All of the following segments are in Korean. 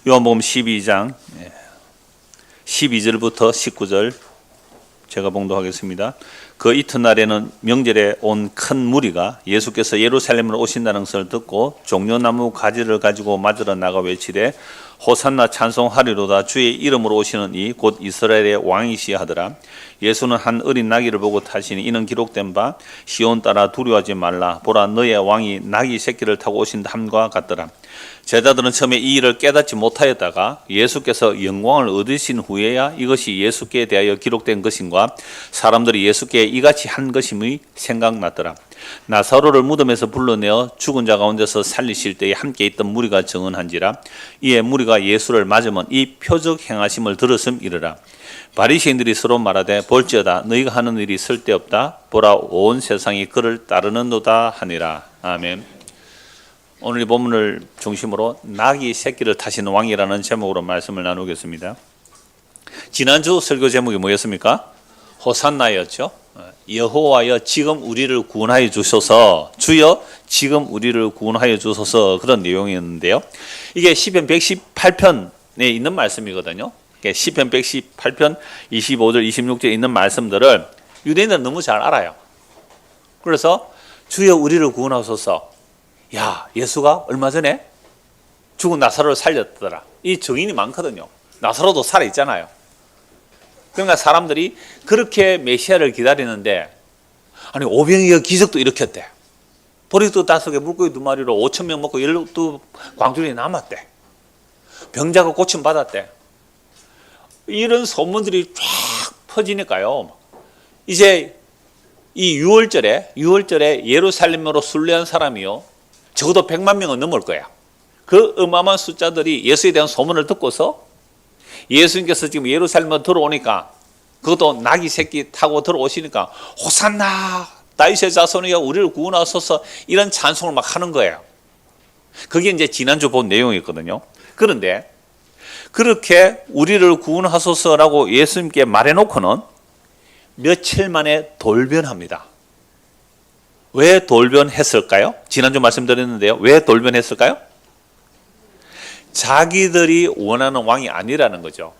요한복음 12장 12절부터 19절 제가 봉독하겠습니다. 그 이튿날에는 명절에 온 큰 무리가 예수께서 예루살렘으로 오신다는 것을 듣고 종려나무 가지를 가지고 맞으러 나가 외치되 호산나 찬송하리로다 주의 이름으로 오시는 이 곧 이스라엘의 왕이시여 하더라. 예수는 한 어린 나귀를 보고 타시니 이는 기록된 바 시온 따라 두려워하지 말라 보라 너의 왕이 나귀 새끼를 타고 오신다 함과 같더라. 제자들은 처음에 이 일을 깨닫지 못하였다가 예수께서 영광을 얻으신 후에야 이것이 예수께 대하여 기록된 것인가 사람들이 예수께 이같이 한 것임이 생각났더라. 나사로를 무덤에서 불러내어 죽은 자 가운데서 살리실 때에 함께 있던 무리가 증언한지라. 이에 무리가 예수를 맞으면 이 표적 행하심을 들었음이르라. 바리새인들이 서로 말하되 볼지어다 너희가 하는 일이 쓸데없다 보라 온 세상이 그를 따르는도다 하니라. 아멘. 오늘 이 본문을 중심으로 나귀 새끼를 타시는 왕이라는 제목으로 말씀을 나누겠습니다. 지난주 설교 제목이 뭐였습니까? 호산나였죠. 여호와여 지금 우리를 구원하여 주소서, 주여 지금 우리를 구원하여 주소서, 그런 내용이었는데요. 이게 시편 118편에 있는 말씀이거든요. 시편 118편 25절 26절에 있는 말씀들을 유대인들은 너무 잘 알아요. 그래서 주여 우리를 구원하소서, 야 예수가 얼마 전에 죽은 나사로를 살렸더라, 이 증인이 많거든요. 나사로도 살아있잖아요. 그러니까 사람들이 그렇게 메시아를 기다리는데, 아니 오병이어 기적도 일으켰대. 보리떡 5개 물고기 2마리로 5,000명 먹고 12광주리 남았대. 병자가 고침 받았대. 이런 소문들이 쫙 퍼지니까요, 이제 이 6월절에 예루살렘으로 순례한 사람이요 적어도 100만 명은 넘을 거야. 그 어마어마한 숫자들이 예수에 대한 소문을 듣고서 예수님께서 지금 예루살렘으로 들어오니까, 그것도 나귀 새끼 타고 들어오시니까 호산나 다윗의 자손이여 우리를 구원하소서, 이런 찬송을 막 하는 거예요. 그게 이제 지난주 본 내용이었거든요. 그런데 그렇게 우리를 구원하소서라고 예수님께 말해놓고는 며칠 만에 돌변합니다. 왜 돌변했을까요? 지난주 말씀드렸는데요. 왜 돌변했을까요? 자기들이 원하는 왕이 아니라는 거죠.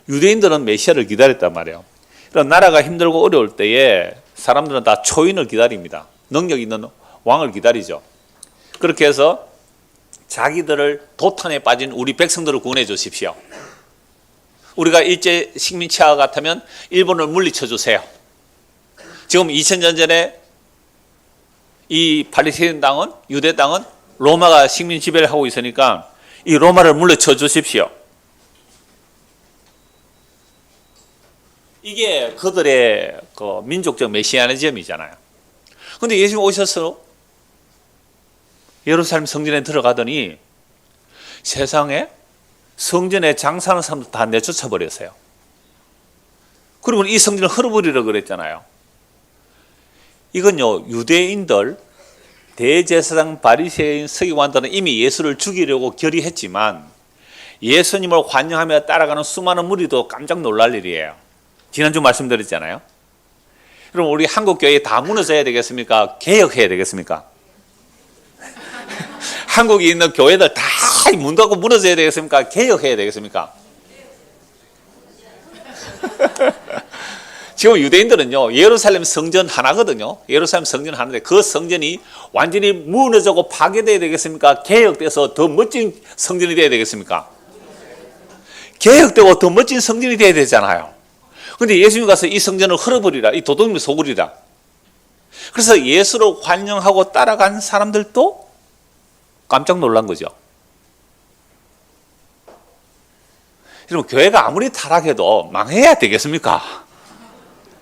유대인들은 메시아를 기다렸단 말이에요. 그럼 나라가 힘들고 어려울 때에 사람들은 다 초인을 기다립니다. 능력 있는 왕을 기다리죠. 그렇게 해서 자기들을 도탄에 빠진 우리 백성들을 구원해 주십시오. 우리가 일제 식민지와 같으면 일본을 물리쳐 주세요. 지금 2000년 전에 이 팔레스타인 땅은, 유대 땅은 로마가 식민 지배를 하고 있으니까 이 로마를 물리쳐 주십시오. 이게 그들의 그 민족적 메시아니즘이잖아요. 그런데 예수님 오셔서 예루살렘 성전에 들어가더니 세상에 성전에 장사하는 사람들 다 내쫓아 버렸어요. 그리고 이 성전을 헐어버리라고 그랬잖아요. 이건요, 유대인들, 대제사장, 바리새인, 서기관들은 이미 예수를 죽이려고 결의했지만 예수님을 환영하며 따라가는 수많은 무리도 깜짝 놀랄 일이에요. 지난주 말씀드렸잖아요. 그럼 우리 한국 교회 다 무너져야 되겠습니까? 개혁해야 되겠습니까? 한국에 있는 교회들 다 문 닫고 무너져야 되겠습니까? 개혁해야 되겠습니까? 지금 유대인들은요, 예루살렘 성전 하나거든요. 예루살렘 성전 하나인데 그 성전이 완전히 무너지고 파괴돼야 되겠습니까? 개혁돼서 더 멋진 성전이 돼야 되겠습니까? 개혁되고 더 멋진 성전이 돼야 되잖아요. 그런데 예수님이 가서 이 성전을 헐어버리라, 이 도둑놈이 속으리라. 그래서 예수를 환영하고 따라간 사람들도 깜짝 놀란 거죠. 여러분, 교회가 아무리 타락해도 망해야 되겠습니까?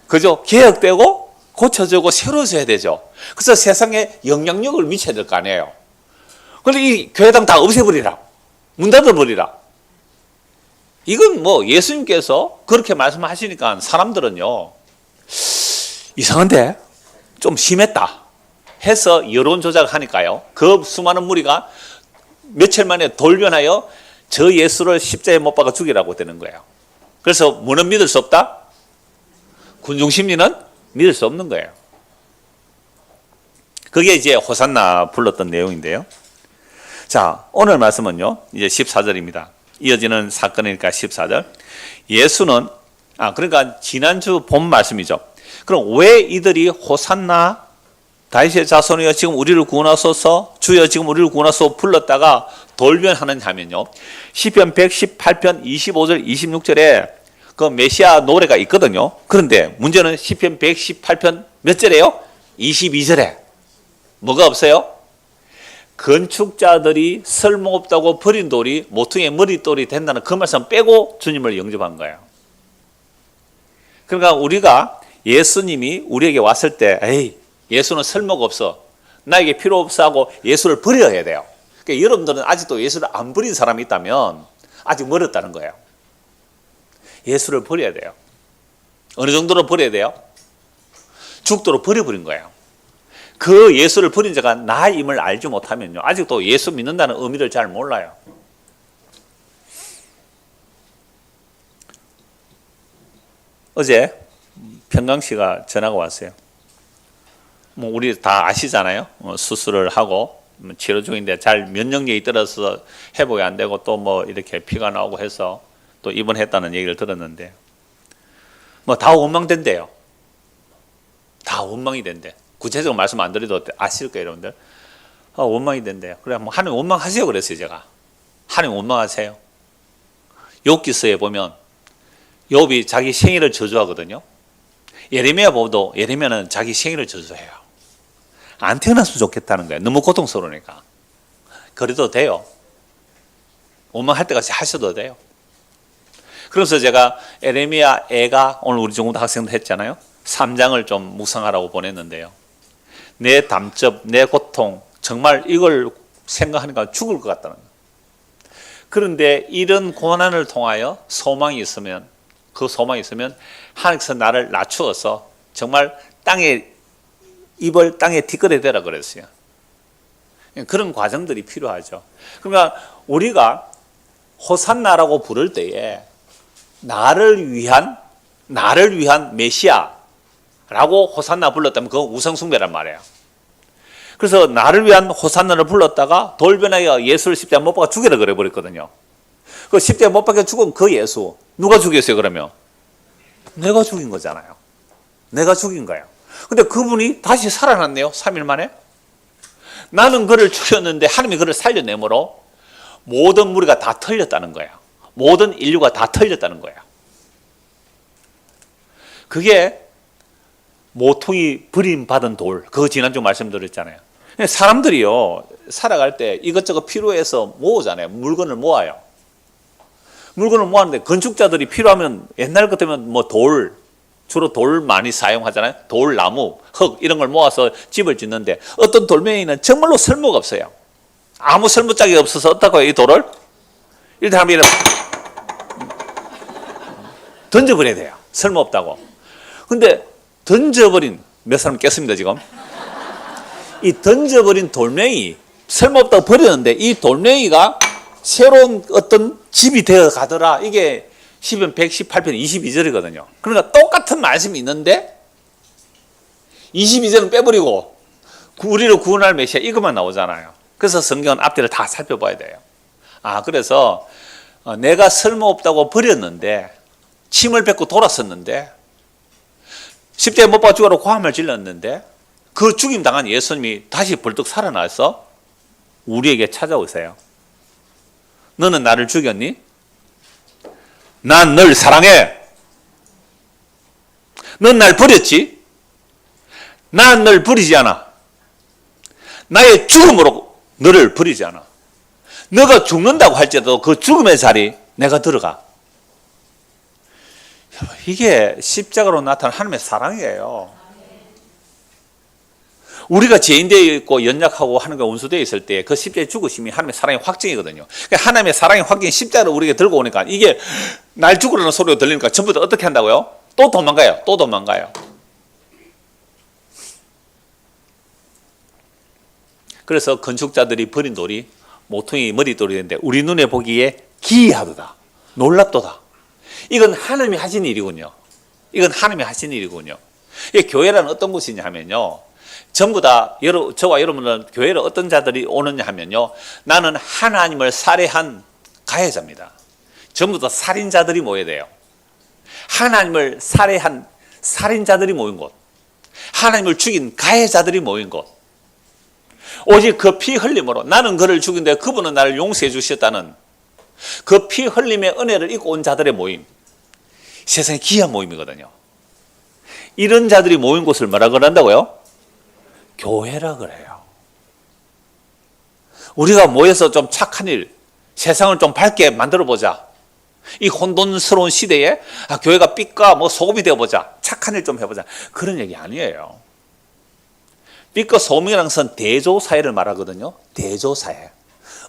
그죠? 개혁되고 고쳐지고 새로워져야 되죠. 그래서 세상에 영향력을 미쳐야 될 거 아니에요. 그런데 이 교회당 다 없애버리라, 문 닫아버리라. 이건 뭐 예수님께서 그렇게 말씀하시니까 사람들은요, 이상한데 좀 심했다 해서 여론 조작하니까요, 그 수많은 무리가 며칠 만에 돌변하여 저 예수를 십자가에 못 박아 죽이라고 되는 거예요. 그래서 뭐는 믿을 수 없다? 군중 심리는 믿을 수 없는 거예요. 그게 이제 호산나 불렀던 내용인데요. 자, 오늘 말씀은요, 이제 14절입니다. 이어지는 사건이니까 14절. 예수는, 그러니까 지난주 본 말씀이죠. 그럼 왜 이들이 호산나 다윗의 자손이여 지금 우리를 구원하소서, 주여 지금 우리를 구원하소서 불렀다가 돌변하느냐 하면요, 시편 118편 25절 26절에 그 메시아 노래가 있거든요. 그런데 문제는 시편 118편 몇 절에요? 22절에 뭐가 없어요? 건축자들이 쓸모없다고 버린 돌이 모퉁이의 머릿돌이 된다는 그 말씀 빼고 주님을 영접한 거예요. 그러니까 우리가 예수님이 우리에게 왔을 때 에이 예수는 쓸모가 없어, 나에게 필요 없어 하고 예수를 버려야 돼요. 그러니까 여러분들은 아직도 예수를 안 버린 사람이 있다면 아직 멀었다는 거예요. 예수를 버려야 돼요. 어느 정도로 버려야 돼요? 죽도록 버려버린 거예요. 그 예수를 버린 자가 나임을 알지 못하면요, 아직도 예수 믿는다는 의미를 잘 몰라요. 어제 평강씨가 전화가 왔어요. 뭐 우리 다 아시잖아요. 수술을 하고 치료 중인데 잘 면역력이 떨어져서 회복이 안 되고 또 뭐 이렇게 피가 나오고 해서 또 입원했다는 얘기를 들었는데 뭐 다 원망된대요. 다 원망이 된대. 구체적으로 말씀 안 드려도 아실 거예요, 여러분들. 원망이 된대요. 그래, 뭐 하나님 원망하세요 그랬어요, 제가. 하나님 원망하세요. 욥기서에 보면 욥이 자기 생일을 저주하거든요. 예레미야 보도 예레미야는 자기 생일을 저주해요. 안 태어났으면 좋겠다는 거예요. 너무 고통스러우니까. 그래도 돼요. 원망할 때까지 하셔도 돼요. 그래서 제가 예레미야 애가 오늘 우리 중고등 학생들 했잖아요. 3장을 좀 묵상하라고 보냈는데요. 내 담접, 내 고통, 정말 이걸 생각하니까 죽을 것 같다는 거예요. 그런데 이런 고난을 통하여 소망이 있으면, 그 소망이 있으면 하나님께서 나를 낮추어서 정말 입을 땅에 뒷걸에 대라 그랬어요. 그런 과정들이 필요하죠. 그러니까 우리가 호산나라고 부를 때에 나를 위한 메시아라고 호산나 불렀다면 그건 우상숭배란 말이에요. 그래서 나를 위한 호산나를 불렀다가 돌변하여 예수를 십자가에 못 박아 죽이라 그래 버렸거든요. 그 십자가에 못 박아 죽은 그 예수 누가 죽였어요 그러면? 내가 죽인 거잖아요. 내가 죽인 거예요. 근데 그분이 다시 살아났네요. 3일 만에. 나는 그를 죽였는데 하나님이 그를 살려내므로 모든 무리가 다 털렸다는 거예요. 모든 인류가 다 털렸다는 거예요. 그게 모퉁이 버림받은 돌, 그거 지난주 말씀드렸잖아요. 사람들이요 살아갈 때 이것저것 필요해서 모으잖아요. 물건을 모아요. 물건을 모았는데 건축자들이 필요하면 옛날 같으면 뭐 주로 돌 많이 사용하잖아요. 돌, 나무, 흙 이런 걸 모아서 집을 짓는데 어떤 돌멩이는 정말로 쓸모가 없어요. 아무 쓸모짝이 없어서 어떡하고 이 돌을 일단 한번 이렇게 던져버려야 돼요. 쓸모없다고. 근데 던져버린 몇 사람 깼습니다 지금. 이 던져버린 돌멩이 쓸모없다고 버렸는데 이 돌멩이가 새로운 어떤 집이 되어 가더라. 이게 시편 118편 22절이거든요. 그러니까 똑같은 말씀이 있는데 22절은 빼버리고 우리를 구원할 메시아 이것만 나오잖아요. 그래서 성경은 앞뒤를 다 살펴봐야 돼요. 그래서 내가 쓸모없다고 버렸는데 침을 뱉고 돌았었는데 십자가에 못 박아 죽으라고 고함을 질렀는데 그 죽임 당한 예수님이 다시 벌떡 살아나서 우리에게 찾아오세요. 너는 나를 죽였니? 난 널 사랑해. 넌 날 버렸지? 난 널 버리지 않아. 나의 죽음으로 너를 버리지 않아. 너가 죽는다고 할지라도 그 죽음의 자리 내가 들어가. 이게 십자가로 나타난 하나님의 사랑이에요. 우리가 죄인되어 있고 연약하고 하나님과 원수되어 있을 때 그 십자가의 죽으심이 하나님의 사랑의 확증이거든요. 그러니까 하나님의 사랑의 확증이 십자가를 우리에게 들고 오니까 이게 날 죽으라는 소리가 들리니까 전부 다 어떻게 한다고요? 또 도망가요. 또 도망가요. 그래서 건축자들이 버린 돌이 모퉁이 머릿돌이 되는데 우리 눈에 보기에 기이하도다. 놀랍도다. 이건 하나님이 하신 일이군요. 이건 하나님이 하신 일이군요. 이 교회란 어떤 곳이냐 하면요. 전부 다 저와 여러분은 교회를 어떤 자들이 오느냐 하면요, 나는 하나님을 살해한 가해자입니다. 전부 다 살인자들이 모여야 돼요. 하나님을 살해한 살인자들이 모인 곳, 하나님을 죽인 가해자들이 모인 곳, 오직 그 피 흘림으로 나는 그를 죽인데 그분은 나를 용서해 주셨다는 그 피 흘림의 은혜를 입고 온 자들의 모임, 세상에 귀한 모임이거든요. 이런 자들이 모인 곳을 뭐라 그런다고요? 교회라 그래요. 우리가 모여서 좀 착한 일, 세상을 좀 밝게 만들어 보자. 이 혼돈스러운 시대에 교회가 빛과 소금이 되어보자. 착한 일 좀 해보자. 그런 얘기 아니에요. 빛과 소금이라는 것은 대조사회를 말하거든요. 대조사회.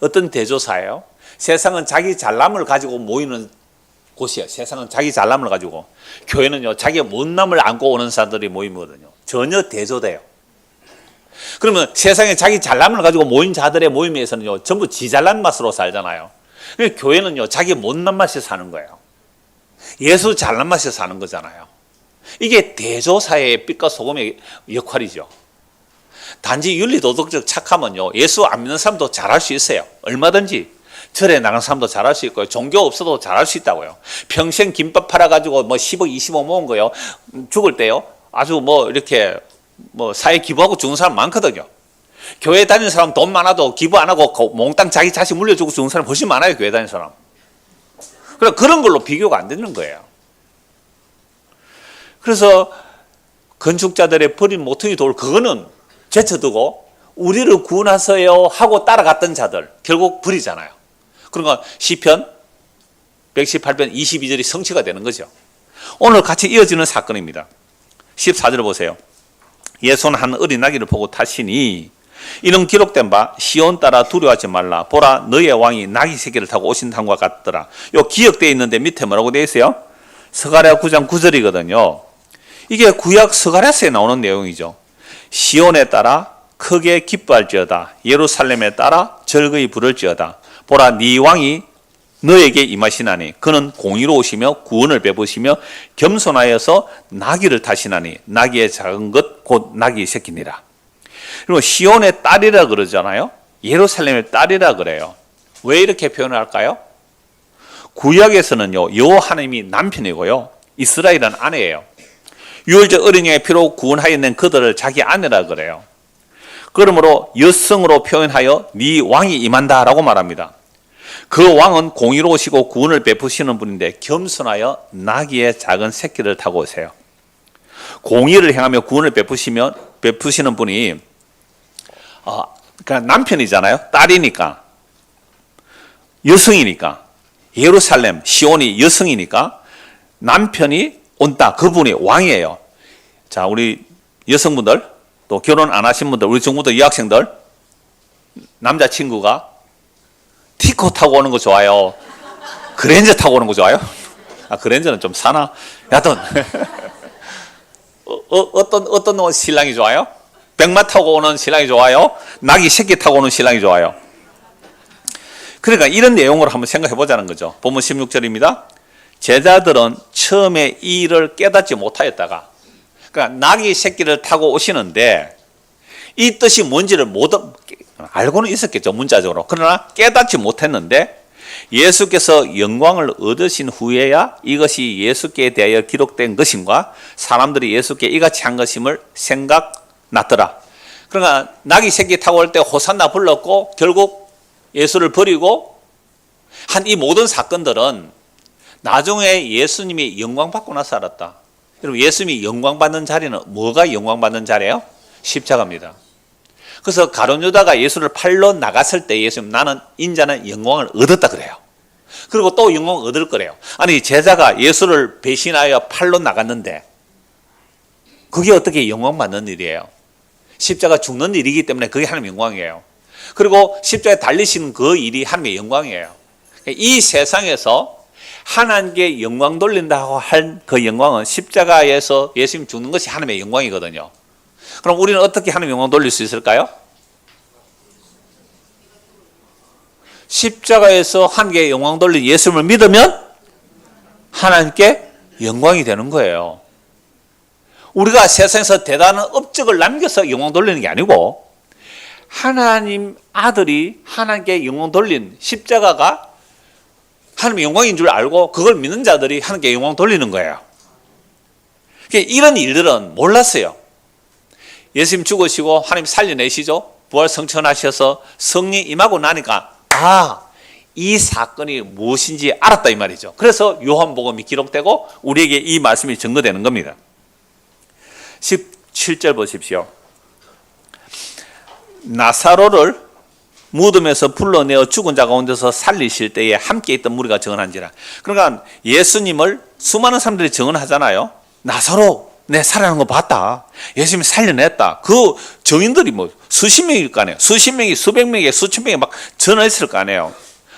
어떤 대조사회요? 세상은 자기 잘남을 가지고 모이는 곳이에요. 세상은 자기 잘남을 가지고. 교회는요, 자기의 못남을 안고 오는 사람들이 모임이거든요. 전혀 대조돼요. 그러면 세상에 자기 잘남을 가지고 모인 자들의 모임에서는요, 전부 지 잘난 맛으로 살잖아요. 교회는요, 자기 못난 맛에 사는 거예요. 예수 잘난 맛에 사는 거잖아요. 이게 대조사회의 빛과 소금의 역할이죠. 단지 윤리도덕적 착하면요, 예수 안 믿는 사람도 잘할 수 있어요. 얼마든지. 절에 나간 사람도 잘할 수 있고요. 종교 없어도 잘할 수 있다고요. 평생 김밥 팔아가지고 10억, 20억 모은 거요. 죽을 때요, 아주 이렇게 사회 기부하고 죽은 사람 많거든요. 교회 다니는 사람 돈 많아도 기부 안 하고 몽땅 자기 자식 물려주고 죽은 사람 훨씬 많아요. 교회 다니는 사람. 그런 걸로 비교가 안 되는 거예요. 그래서 건축자들의 버린 모퉁이 돌, 그거는 제쳐두고 우리를 구원하세요 하고 따라갔던 자들 결국 버리잖아요. 그러니까 시편 118편 22절이 성취가 되는 거죠. 오늘 같이 이어지는 사건입니다. 14절 보세요. 예수는 한 어린 아기를 보고 타시니 이는 기록된 바 시온 따라 두려워하지 말라. 보라, 너의 왕이 나귀 새끼를 타고 오신다는 것 같더라. 요 기억되어 있는데 밑에 뭐라고 되어 있어요? 스가랴 9장 9절이거든요. 이게 구약 스가랴서에 나오는 내용이죠. 시온에 따라 크게 기뻐할지어다. 예루살렘에 따라 절거이 부를지어다. 보라, 네 왕이 너에게 임하시나니 그는 공의로 오시며 구원을 베푸시며 겸손하여서 나귀를 타시나니 나귀의 작은 것 곧 나귀 새끼니라. 그리고 시온의 딸이라 그러잖아요. 예루살렘의 딸이라 그래요. 왜 이렇게 표현을 할까요? 구약에서는요, 여호와 하나님이 남편이고요, 이스라엘은 아내예요. 유월절 어린양의 피로 구원하였는 그들을 자기 아내라 그래요. 그러므로 여성으로 표현하여 네 왕이 임한다라고 말합니다. 그 왕은 공의로 오시고 구원을 베푸시는 분인데 겸손하여 나귀의 작은 새끼를 타고 오세요. 공의를 행하며 구원을 베푸시는 분이 그냥 남편이잖아요. 딸이니까, 여성이니까, 예루살렘 시온이 여성이니까 남편이 온다. 그분이 왕이에요. 자, 우리 여성분들, 또 결혼 안 하신 분들, 우리 중고등 여학생들, 남자친구가 티코 타고 오는 거 좋아요? 그랜저 타고 오는 거 좋아요? 그랜저는 좀 사나? 여하튼 어떤 신랑이 좋아요? 백마 타고 오는 신랑이 좋아요? 나귀 새끼 타고 오는 신랑이 좋아요? 그러니까 이런 내용으로 한번 생각해 보자는 거죠. 본문 16절입니다. 제자들은 처음에 이 일을 깨닫지 못하였다가, 그러니까 나귀 새끼를 타고 오시는데 이 뜻이 뭔지를 알고는 있었겠죠, 문자적으로. 그러나 깨닫지 못했는데 예수께서 영광을 얻으신 후에야 이것이 예수께 대하여 기록된 것임과 사람들이 예수께 이같이 한 것임을 생각났더라. 그러니까 나귀 새끼 타고 올 때 호산나 불렀고 결국 예수를 버리고 한 이 모든 사건들은 나중에 예수님이 영광 받고 나서 알았다. 여러분, 예수님이 영광 받는 자리는 뭐가 영광 받는 자리예요? 십자가입니다. 그래서 가룟 유다가 예수를 팔러 나갔을 때 예수님, 나는 인자는 영광을 얻었다 그래요. 그리고 또 영광을 얻을 거래요. 아니, 제자가 예수를 배신하여 팔러 나갔는데 그게 어떻게 영광 받는 일이에요? 십자가 죽는 일이기 때문에 그게 하나님의 영광이에요. 그리고 십자가에 달리시는 그 일이 하나님의 영광이에요. 이 세상에서 하나님께 영광 돌린다고 한 그 영광은 십자가에서 예수님 죽는 것이 하나님의 영광이거든요. 그럼 우리는 어떻게 하나님의 영광 돌릴 수 있을까요? 십자가에서 하나님께 영광 돌린 예수님을 믿으면 하나님께 영광이 되는 거예요. 우리가 세상에서 대단한 업적을 남겨서 영광 돌리는 게 아니고 하나님 아들이 하나님께 영광 돌린 십자가가 하나님의 영광인 줄 알고 그걸 믿는 자들이 하나님께 영광 돌리는 거예요. 이런 일들은 몰랐어요. 예수님 죽으시고 하나님 살려내시죠. 부활 성천하셔서 성령 임하고 나니까 이 사건이 무엇인지 알았다 이 말이죠. 그래서 요한복음이 기록되고 우리에게 이 말씀이 증거되는 겁니다. 17절 보십시오. 나사로를 무덤에서 불러내어 죽은 자 가운데서 살리실 때에 함께 있던 무리가 증언한지라. 그러니까 예수님을 수많은 사람들이 증언하잖아요. 나사로 내 살아나는 거 봤다. 예수님이 살려냈다. 그 증인들이 뭐 수십 명일 거 아니에요. 수십 명이 수백 명이 수천 명이 막 전화했을 거 아니에요.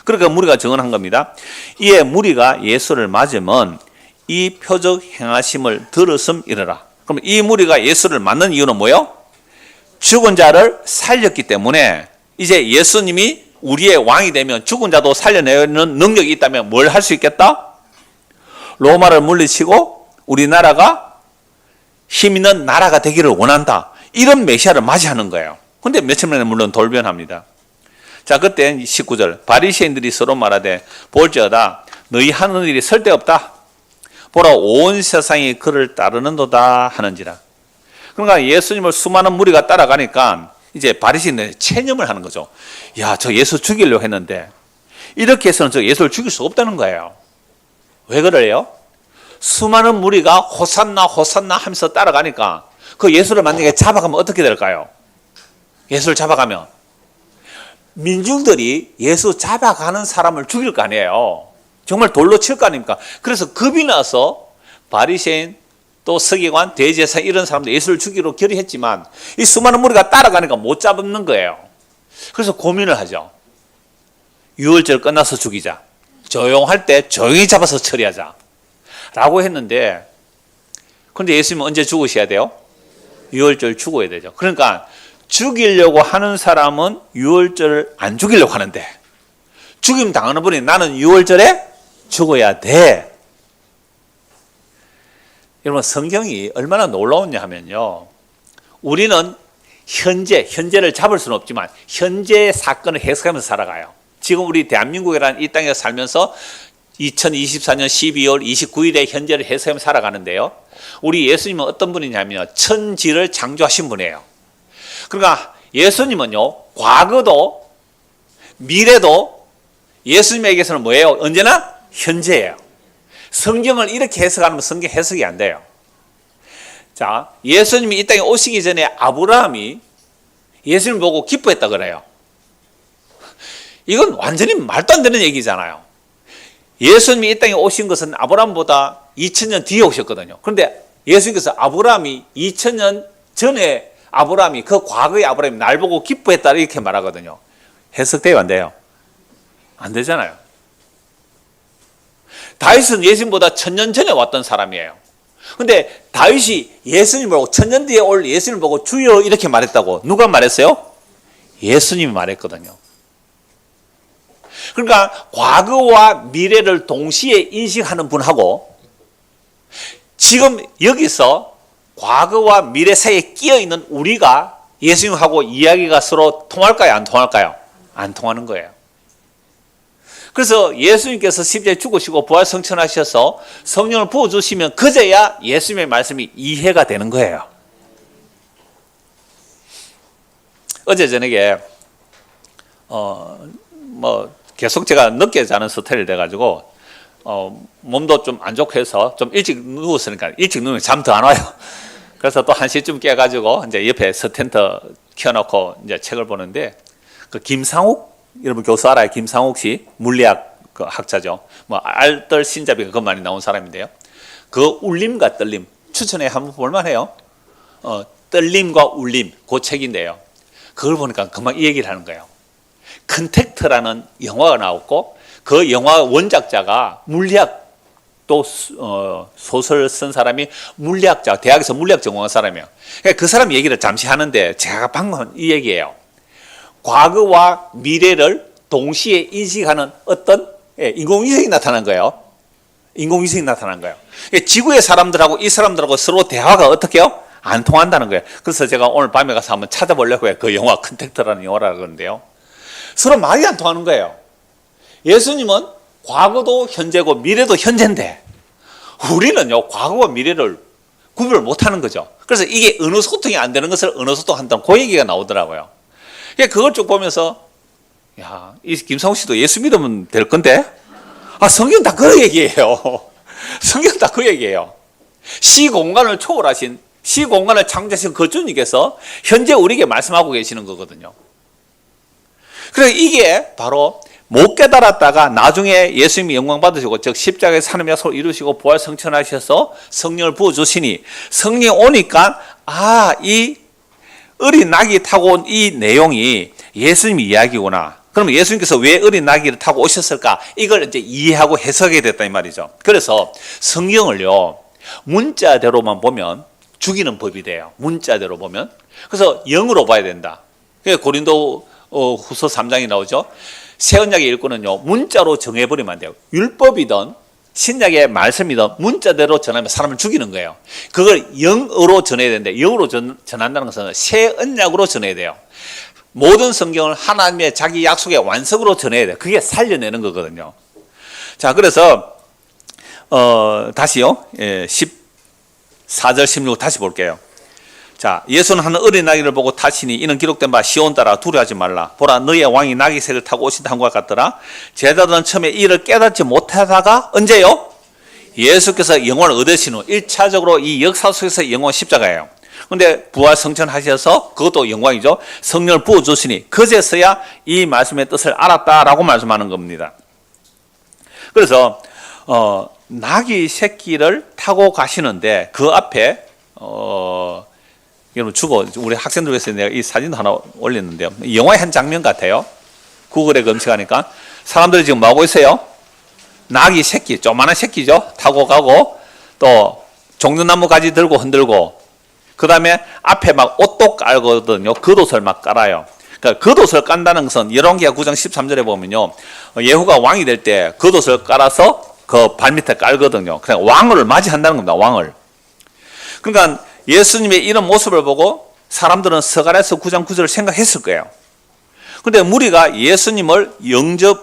그러니까 무리가 증언한 겁니다. 이에 무리가 예수를 맞으면 이 표적 행하심을 들었음 이르라. 그럼 이 무리가 예수를 맞는 이유는 뭐예요? 죽은 자를 살렸기 때문에 이제 예수님이 우리의 왕이 되면 죽은 자도 살려내는 능력이 있다면 뭘 할 수 있겠다? 로마를 물리치고 우리나라가 힘 있는 나라가 되기를 원한다. 이런 메시아를 맞이하는 거예요. 근데 며칠 만에 물론 돌변합니다. 자, 그때 19절 바리새인들이 서로 말하되 볼지어다 너희 하는 일이 설데없다. 보라 온 세상이 그를 따르는도다 하는지라. 그러니까 예수님을 수많은 무리가 따라가니까 이제 바리새인들이 체념을 하는 거죠. 야, 저 예수 죽이려고 했는데 이렇게 해서는 저 예수를 죽일 수 없다는 거예요. 왜 그래요? 수많은 무리가 호산나 호산나 하면서 따라가니까 그 예수를 만약에 잡아가면 어떻게 될까요? 예수를 잡아가면 민중들이 예수 잡아가는 사람을 죽일 거 아니에요. 정말 돌로 칠 거 아닙니까? 그래서 겁이 나서 바리새인 또 서기관, 대제사 이런 사람들 예수를 죽이로 결의했지만 이 수많은 무리가 따라가니까 못 잡는 거예요. 그래서 고민을 하죠. 유월절 끝나서 죽이자. 조용할 때 조용히 잡아서 처리하자. 라고 했는데 그런데 예수님은 언제 죽으셔야 돼요? 유월절 죽어야 되죠. 그러니까 죽이려고 하는 사람은 유월절을 안 죽이려고 하는데 죽임 당하는 분이 나는 유월절에 죽어야 돼. 여러분 성경이 얼마나 놀라웠냐 하면요. 우리는 현재를 잡을 수는 없지만 현재의 사건을 해석하면서 살아가요. 지금 우리 대한민국이라는 이 땅에 살면서 2024년 12월 29일에 현재를 해석하면서 살아가는데요. 우리 예수님은 어떤 분이냐면 천지를 창조하신 분이에요. 그러니까 예수님은요. 과거도 미래도 예수님에게서는 뭐예요? 언제나 현재예요. 성경을 이렇게 해석하면 성경 해석이 안 돼요. 자, 예수님이 이 땅에 오시기 전에 아브라함이 예수님을 보고 기뻐했다 그래요. 이건 완전히 말도 안 되는 얘기잖아요. 예수님이 이 땅에 오신 것은 아브라함보다 2000년 뒤에 오셨거든요. 그런데 예수님께서 아브라함이 2000년 전에 아브라함이 그 과거의 아브라함이 날 보고 기뻐했다 이렇게 말하거든요. 해석돼요? 안 돼요? 안 되잖아요. 다윗은 예수님보다 1000년 전에 왔던 사람이에요. 근데 다윗이 예수님을 보고 1000년 뒤에 올 예수님을 보고 주여 이렇게 말했다고 누가 말했어요? 예수님이 말했거든요. 그러니까 과거와 미래를 동시에 인식하는 분하고 지금 여기서 과거와 미래 사이에 끼어있는 우리가 예수님하고 이야기가 서로 통할까요? 안 통할까요? 안 통하는 거예요. 그래서 예수님께서 십자가에 죽으시고 부활성천하셔서 성령을 부어주시면 그제야 예수님의 말씀이 이해가 되는 거예요. 어제 저녁에 계속 제가 늦게 자는 스타일이 돼가지고 몸도 좀 안 좋고 해서 좀 일찍 누웠으니까 일찍 누우면 잠 더 안 와요. 그래서 또 1시쯤 깨가지고 이제 옆에 스탠터 켜놓고 이제 책을 보는데 그 김상욱 여러분 교수 알아요? 김상욱 씨 물리학 그 학자죠. 뭐 알뜰 신잡이가 그 많이 나온 사람인데요. 그 울림과 떨림 추천해 한번 볼만해요. 떨림과 울림 그 책인데요. 그걸 보니까 금방 이 얘기를 하는 거예요. 컨택트라는 영화가 나왔고 그 영화 원작자가 물리학 또 소설 쓴 사람이 물리학자 대학에서 물리학 전공한 사람이에요. 그러니까 그 사람 얘기를 잠시 하는데 제가 방금 이 얘기예요. 과거와 미래를 동시에 인식하는 어떤 인공위성이 나타난 거예요. 인공위성이 나타난 거예요. 지구의 사람들하고 이 사람들하고 서로 대화가 어떻게 해요? 안 통한다는 거예요. 그래서 제가 오늘 밤에 가서 한번 찾아보려고 해요. 그 영화 컨택트라는 영화라 그러는데요. 서로 말이 안 통하는 거예요. 예수님은 과거도 현재고 미래도 현재인데 우리는요 과거와 미래를 구별 못하는 거죠. 그래서 이게 언어 소통이 안 되는 것을 언어 소통한다는 그 얘기가 나오더라고요. 그걸 쭉 보면서 야, 이 김상욱 씨도 예수 믿으면 될 건데? 성경 다 그 얘기예요. 성경 다 그 얘기예요. 시공간을 초월하신, 시공간을 창조하신 그 주님께서 현재 우리에게 말씀하고 계시는 거거든요. 그래서 이게 바로 못 깨달았다가 나중에 예수님이 영광 받으시고, 즉 십자가에서 하나님의 약속을 이루시고 부활 성천하셔서 성령을 부어주시니, 성령이 오니까 이 어린 나귀 타고 온 이 내용이 예수님 이야기구나. 그럼 예수님께서 왜 어린 나귀를 타고 오셨을까? 이걸 이제 이해하고 해석이 됐다 이 말이죠. 그래서 성경을요 문자대로만 보면 죽이는 법이 돼요. 문자대로 보면. 그래서 영으로 봐야 된다. 고린도 후서 3장이 나오죠. 새 언약의 일꾼은요 문자로 정해버리면 안 돼요. 율법이든 신약의 말씀이든 문자대로 전하면 사람을 죽이는 거예요. 그걸 영어로 전해야 되는데, 영어로 전한다는 것은 새 언약으로 전해야 돼요. 모든 성경을 하나님의 자기 약속의 완성으로 전해야 돼요. 그게 살려내는 거거든요. 자, 그래서 다시요 14절 16 다시 볼게요. 자, 예수는 한 어린 나귀를 보고 타시니 이는 기록된 바 시온 따라 두려워하지 말라. 보라, 너희의 왕이 나귀새를 타고 오신다 한 것 같더라. 제자들은 처음에 이를 깨닫지 못하다가 언제요? 예수께서 영원을 얻으신 후 1차적으로 이 역사 속에서 영원 십자가예요. 근데 부활 성천하셔서 그것도 영광이죠. 성령을 부어주시니 그제서야 이 말씀의 뜻을 알았다라고 말씀하는 겁니다. 그래서 나귀 새끼를 타고 가시는데 그 앞에 여러분 우리 학생들 위해서 내가 이 사진도 하나 올렸는데요. 영화의 한 장면 같아요. 구글에 검색하니까 사람들이 지금 뭐 하고 있어요? 나귀 새끼, 조그마한 새끼죠. 타고 가고 또 종려나무 가지 들고 흔들고, 그 다음에 앞에 막 옷도 깔거든요. 겉옷을 막 깔아요. 그러니까 겉옷을 깐다는 것은 열왕기하 9장 13절에 보면요, 예후가 왕이 될 때 겉옷을 깔아서 그 발밑에 깔거든요. 그냥 왕을 맞이한다는 겁니다. 왕을. 그러니까 예수님의 이런 모습을 보고 사람들은 스가랴서 9장 9절을 생각했을 거예요. 그런데 무리가 예수님을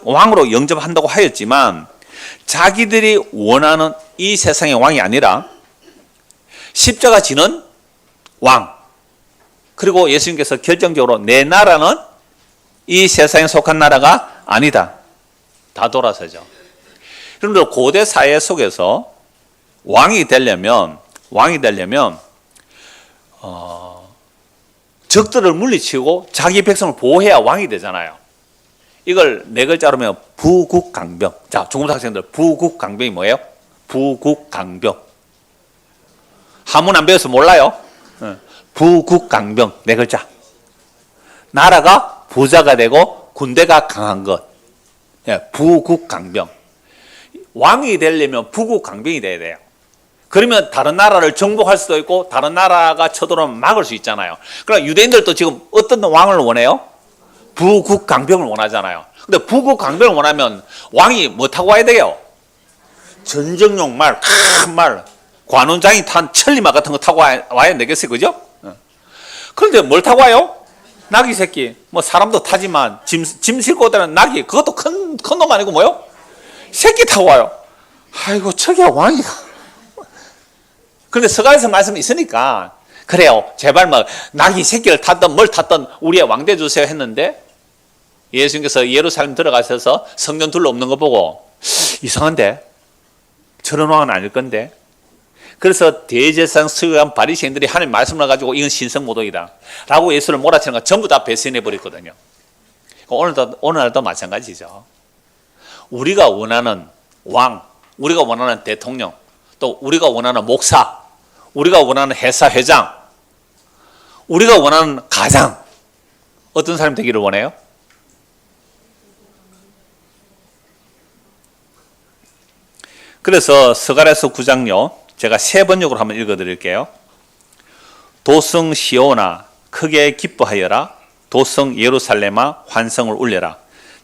왕으로 영접한다고 하였지만 자기들이 원하는 이 세상의 왕이 아니라 십자가 지는 왕, 그리고 예수님께서 결정적으로 내 나라는 이 세상에 속한 나라가 아니다, 다 돌아서죠. 그런데 고대 사회 속에서 왕이 되려면 적들을 물리치고 자기 백성을 보호해야 왕이 되잖아요. 이걸 네 글자로 하면 부국강병. 자, 중고등 학생들, 부국강병이 뭐예요? 부국강병. 한문 안 배워서 몰라요? 부국강병, 네 글자. 나라가 부자가 되고 군대가 강한 것. 부국강병. 왕이 되려면 부국강병이 돼야 돼요. 그러면 다른 나라를 정복할 수도 있고 다른 나라가 쳐들어오면 막을 수 있잖아요. 그러니까 유대인들도 지금 어떤 왕을 원해요? 부국강병을 원하잖아요. 근데 부국강병을 원하면 왕이 뭐 타고 와야 돼요? 전쟁용 말, 큰 말, 관원장이 탄 천리마 같은 거 타고 와야 되겠어요, 그죠? 그런데 뭘 타고 와요? 나귀 새끼. 뭐 사람도 타지만 짐 싣고 오다는 나귀, 그것도 큰 놈 아니고 뭐요? 새끼 타고 와요. 아이고, 저기야 왕이가. 그런데 서가에서 말씀이 있으니까 그래요, 제발 뭐 나귀 새끼를 탔던 뭘 탔던 우리의 왕대 주세요 했는데, 예수님께서 예루살렘 들어가셔서 성전 둘러없는 거 보고 이상한데, 저런 왕은 아닐 건데. 그래서 대제사장 서기관 바리새인들이 하나님 말씀을 가지고 이건 신성모독이다 라고 예수를 몰아치는 거 전부 다 배신해 버렸거든요. 오늘날도 마찬가지죠. 우리가 원하는 왕, 우리가 원하는 대통령, 또 우리가 원하는 목사, 우리가 원하는 회사 회장, 우리가 원하는 가장, 어떤 사람이 되기를 원해요? 그래서 스가랴서 9장요, 제가 세 번역으로 한번 읽어드릴게요. 도성 시온아 크게 기뻐하여라. 도성 예루살렘아 환성을 울려라.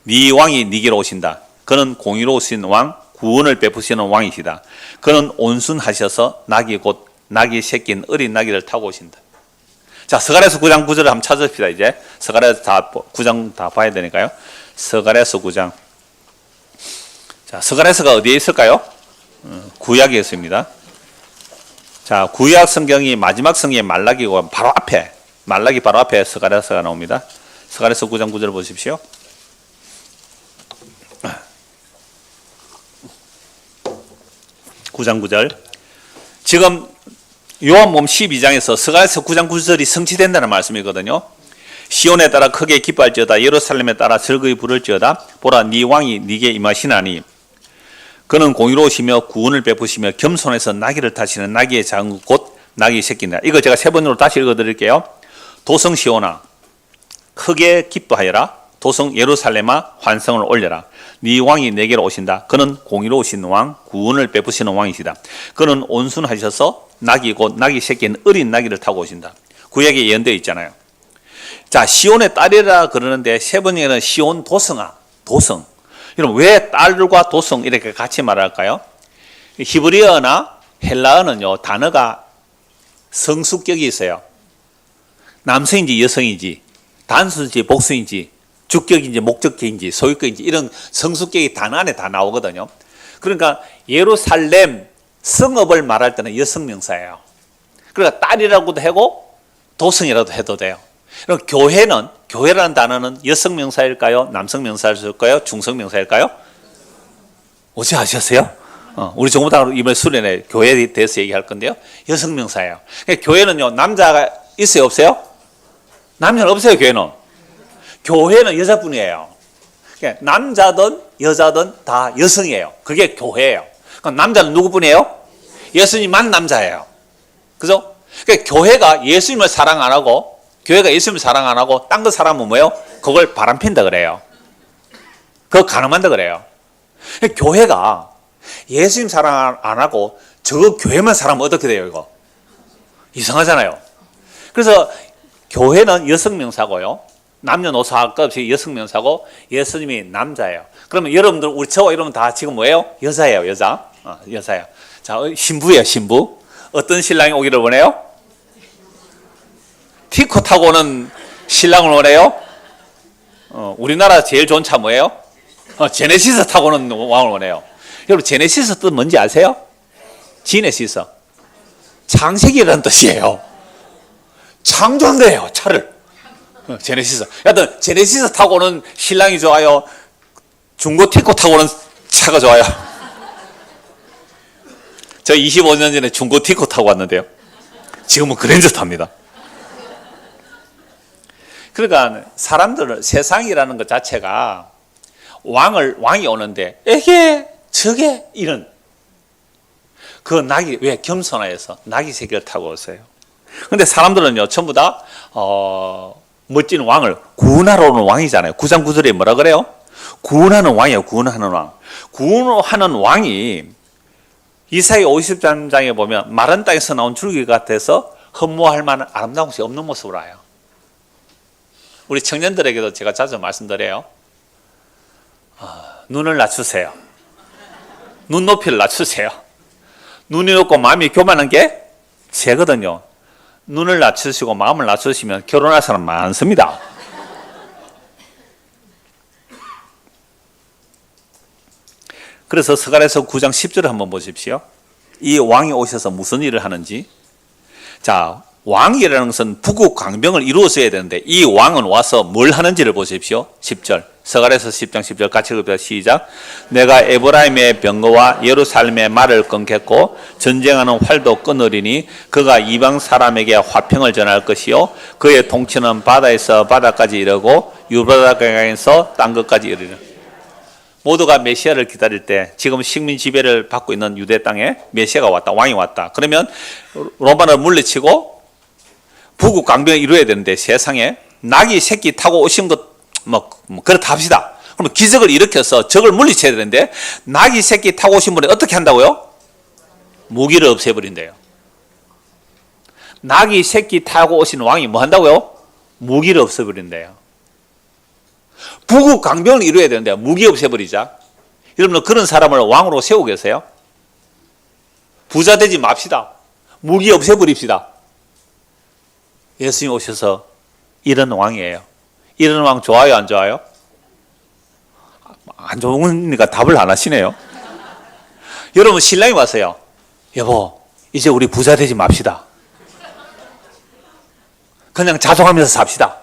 네 왕이 네게로 오신다. 그는 공의로우신 왕, 구원을 베푸시는 왕이시다. 그는 온순하셔서 낙이 곧 낙이 새낀 어린 나귀를 타고 오신다. 자, 스가랴서 9장 9절을 한번 찾읍시다. 이제 스가랴서 9장 다 봐야 되니까요. 스가랴서 9장. 자, 스가랴서가 어디에 있을까요? 구약에 있습니다. 자, 구약 성경이 마지막 성경의 말라기고 바로 앞에, 말라기 바로 앞에 스가랴서가 나옵니다. 스가랴서 9장 9절 보십시오. (9장 9절) 지금 요한복음 12장에서 스가랴서 9장 9절이 성취된다는 말씀이거든요. 시온에 따라 크게 기뻐할지어다. 예루살렘에 따라 즐거이 부를지어다. 보라, 네 왕이 네게 임하시나니 그는 공의로우시며 구원을 베푸시며 겸손해서 나귀를 타시는 나귀의 장국 곧 나귀 새끼다. 이거 제가 세 번으로 다시 읽어드릴게요. 도성 시온아, 크게 기뻐하여라. 도성 예루살렘아, 환성을 올려라. 네 왕이 내게로 오신다. 그는 공의로우신 왕, 구원을 베푸시는 왕이시다. 그는 온순하셔서 나귀 곧 나귀 새끼인 어린 나귀를 타고 오신다. 구약에 예언되어 있잖아요. 자, 시온의 딸이라 그러는데 세 번째는 시온 도성아, 도성. 여러분, 왜 딸과 도성 이렇게 같이 말할까요? 히브리어나 헬라어는요, 단어가 성수격이 있어요. 남성인지 여성인지, 단수인지 복수인지, 주격인지 목적격인지 소유격인지 이런 성수격이 단어 안에 다 나오거든요. 그러니까 예루살렘 성읍을 말할 때는 여성명사예요. 그러니까 딸이라고도 하고 도성이라도 해도 돼요. 그럼 교회라는 단어는 여성명사일까요? 남성명사일까요? 중성명사일까요? 어찌 아셨어요? 우리 전부 다 이번 수련회 교회에 대해서 얘기할 건데요. 여성명사예요. 그러니까 교회는요, 남자가 있어요, 없어요? 남자는 없어요, 교회는. 교회는 여자뿐이에요. 그러니까 남자든 여자든 다 여성이에요. 그게 교회예요. 그럼 남자는 누구뿐이에요? 예수님만 남자예요. 그죠? 그러니까 교회가 예수님을 사랑 안 하고, 교회가 예수님을 사랑 안 하고 딴 거 사랑하면 뭐예요? 그걸 바람핀다 그래요. 그거 가늠한다 그래요. 그러니까 교회가 예수님 사랑 안 하고 저 교회만 사랑하면 어떻게 돼요, 이거? 이상하잖아요. 그래서 교회는 여성명사고요. 남녀노소 할 것 없이 여성명사고 예수님이 남자예요. 그러면 여러분들, 우리 저와 여러분 다 지금 뭐예요? 여자예요, 여자. 여자예요. 자, 신부예요, 신부. 어떤 신랑이 오기를 원해요? 티코 타고 오는 신랑을 원해요? 우리나라 제일 좋은 차 뭐예요? 제네시스 타고 오는 왕을 원해요. 여러분, 제네시스 뜻 뭔지 아세요? 지네시스. 창세기라는 뜻이에요. 창조한 거예요, 차를. 제네시스. 여하튼 제네시스 타고 오는 신랑이 좋아요? 중고 티코 타고 오는 차가 좋아요? 저 25년 전에 중고 티코 타고 왔는데요. 지금은 그랜저 탑니다. 그러니까 사람들은 세상이라는 것 자체가 왕이 오는데 에게 저게 이런 그 낙이 왜 겸손하여서 낙이 새끼를 타고 오세요. 근데 사람들은요 전부 다 멋진 왕을 구원하러 오는 왕이잖아요. 9장 9절에 뭐라 그래요? 구원하는 왕이에요. 구원하는 왕. 구원하는 왕이 이사야 53장에 보면 마른 땅에서 나온 줄기 같아서 흠모할 만한 아름다운 것이 없는 모습을 와요. 우리 청년들에게도 제가 자주 말씀드려요. 눈을 낮추세요. 눈높이를 낮추세요. 눈이 높고 마음이 교만한 게 죄거든요. 눈을 낮추시고 마음을 낮추시면 결혼할 사람 많습니다. 그래서 스가랴서 9장 10절을 한번 보십시오. 이 왕이 오셔서 무슨 일을 하는지. 자, 왕이라는 것은 북국 강병을 이루어서야 되는데 이 왕은 와서 뭘 하는지를 보십시오. 10절. 스가랴서 10장 10절 같이 읽읍시다. 시작. 내가 에브라임의 병거와 예루살렘의 말을 끊겠고 전쟁하는 활도 끊으리니 그가 이방 사람에게 화평을 전할 것이요 그의 통치는 바다에서 바다까지 이르고 유브라데강에서 땅 끝까지 이르리라. 모두가 메시아를 기다릴 때 지금 식민 지배를 받고 있는 유대 땅에 메시아가 왔다. 왕이 왔다. 그러면 로마를 물리치고 북국 강병을 이루어야 되는데 세상에 낙이 새끼 타고 오신 것 그렇다 합시다. 그러면 기적을 일으켜서 적을 물리쳐야 되는데 낙이 새끼 타고 오신 분이 어떻게 한다고요? 무기를 없애버린대요. 낙이 새끼 타고 오신 왕이 뭐 한다고요? 무기를 없애버린대요. 북국 강병을 이루어야 되는데 무기 없애버리자. 여러분 그런 사람을 왕으로 세우고 계세요? 부자 되지 맙시다. 무기 없애버립시다. 예수님 오셔서 이런 왕이에요. 이런 왕 좋아요, 안 좋아요? 안 좋으니까 답을 안 하시네요. 여러분 신랑이 왔어요. 여보, 이제 우리 부자 되지 맙시다. 그냥 자송하면서 삽시다.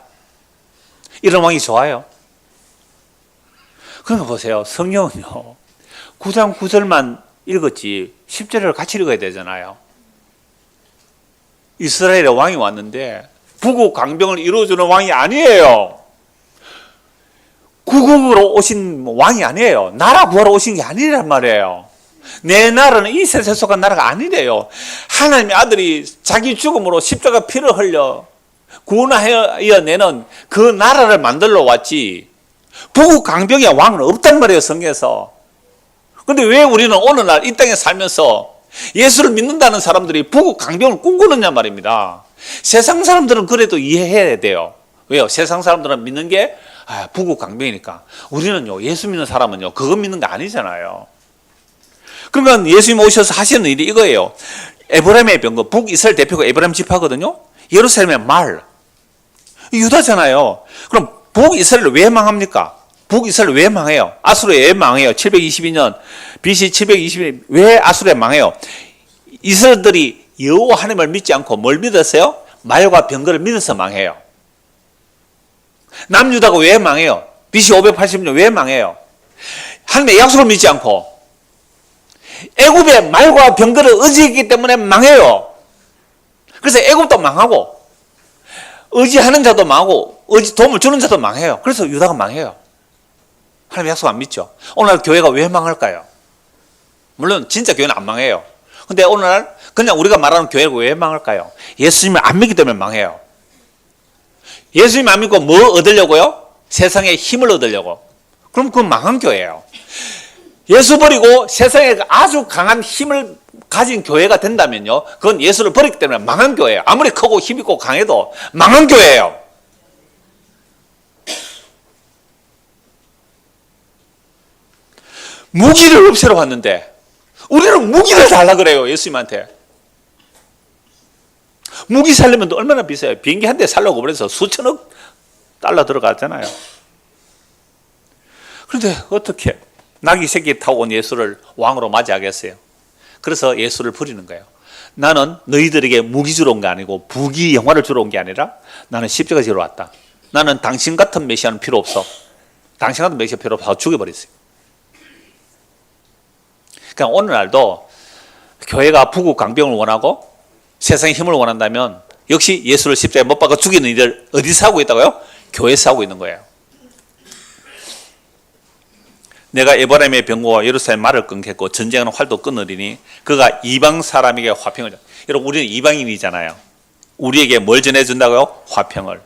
이런 왕이 좋아요? 그러니까 보세요. 성경은요. 9장 9절만 읽었지 10절을 같이 읽어야 되잖아요. 이스라엘의 왕이 왔는데 북국 강병을 이루어주는 왕이 아니에요. 구국으로 오신 왕이 아니에요. 나라 구하러 오신 게 아니란 말이에요. 내 나라는 이 세상에 속한 나라가 아니래요. 하나님의 아들이 자기 죽음으로 십자가 피를 흘려 구원하여 내는 그 나라를 만들러 왔지. 북국 강병의 왕은 없단 말이에요, 성경에서. 근데 왜 우리는 오늘날 이 땅에 살면서 예수를 믿는다는 사람들이 북국 강병을 꿈꾸느냐 말입니다. 세상 사람들은 그래도 이해해야 돼요. 왜요? 세상 사람들은 믿는 게 북국 강병이니까. 우리는요, 예수 믿는 사람은요, 그거 믿는 게 아니잖아요. 그러니까 예수님 오셔서 하시는 일이 이거예요. 에브라임의 병거, 북이스라엘 대표가 에브라임 지파거든요. 예루살렘의 말, 유다잖아요. 그럼 북이스라엘을 왜 망합니까? 북이스라엘 왜 망해요? 아수르에 왜 망해요? 722년 BC 722년 왜 아수르에 망해요? 이스라엘들이 여호와 하나님을 믿지 않고 뭘 믿었어요? 말과 병거를 믿어서 망해요. 남유다가 왜 망해요? BC 580년 왜 망해요? 하나님의 약속을 믿지 않고 애굽의 말과 병거를 의지했기 때문에 망해요. 그래서 애굽도 망하고 의지하는 자도 망하고 도움을 주는 자도 망해요. 그래서 유다가 망해요. 하나님 약속 안 믿죠. 오늘날 교회가 왜 망할까요? 물론 진짜 교회는 안 망해요. 근데 오늘날 그냥 우리가 말하는 교회가 왜 망할까요? 예수님을 안 믿기 때문에 망해요. 예수님 안 믿고 뭐 얻으려고요? 세상에 힘을 얻으려고. 그럼 그건 망한 교회예요. 예수 버리고 세상에 아주 강한 힘을 가진 교회가 된다면요, 그건 예수를 버렸기 때문에 망한 교회예요. 아무리 크고 힘있고 강해도 망한 교회예요. 무기를 없애러 왔는데 우리는 무기를 달라 그래요. 예수님한테. 무기 살려면 얼마나 비싸요? 비행기 한 대 살려고 그래서 수천억 달러 들어가잖아요. 그런데 어떻게 나귀 새끼 타고 온 예수를 왕으로 맞이하겠어요? 그래서 예수를 버리는 거예요. 나는 너희들에게 무기 주러 온 게 아니고 부귀 영화를 주러 온 게 아니라 나는 십자가 지러 왔다. 나는 당신 같은 메시아는 필요 없어. 당신 같은 메시아 필요 없어. 죽여버렸어요. 그러니까 오늘날도 교회가 북국 강병을 원하고 세상의 힘을 원한다면 역시 예수를 십자가에 못 박아 죽이는 일을 어디서 하고 있다고요? 교회에서 하고 있는 거예요. 내가 에브라임의 병거와 예루살렘 말을 끊겠고 전쟁하는 활도 끊으리니 그가 이방 사람에게 화평을. 여러분 우리는 이방인이잖아요. 우리에게 뭘 전해준다고요? 화평을.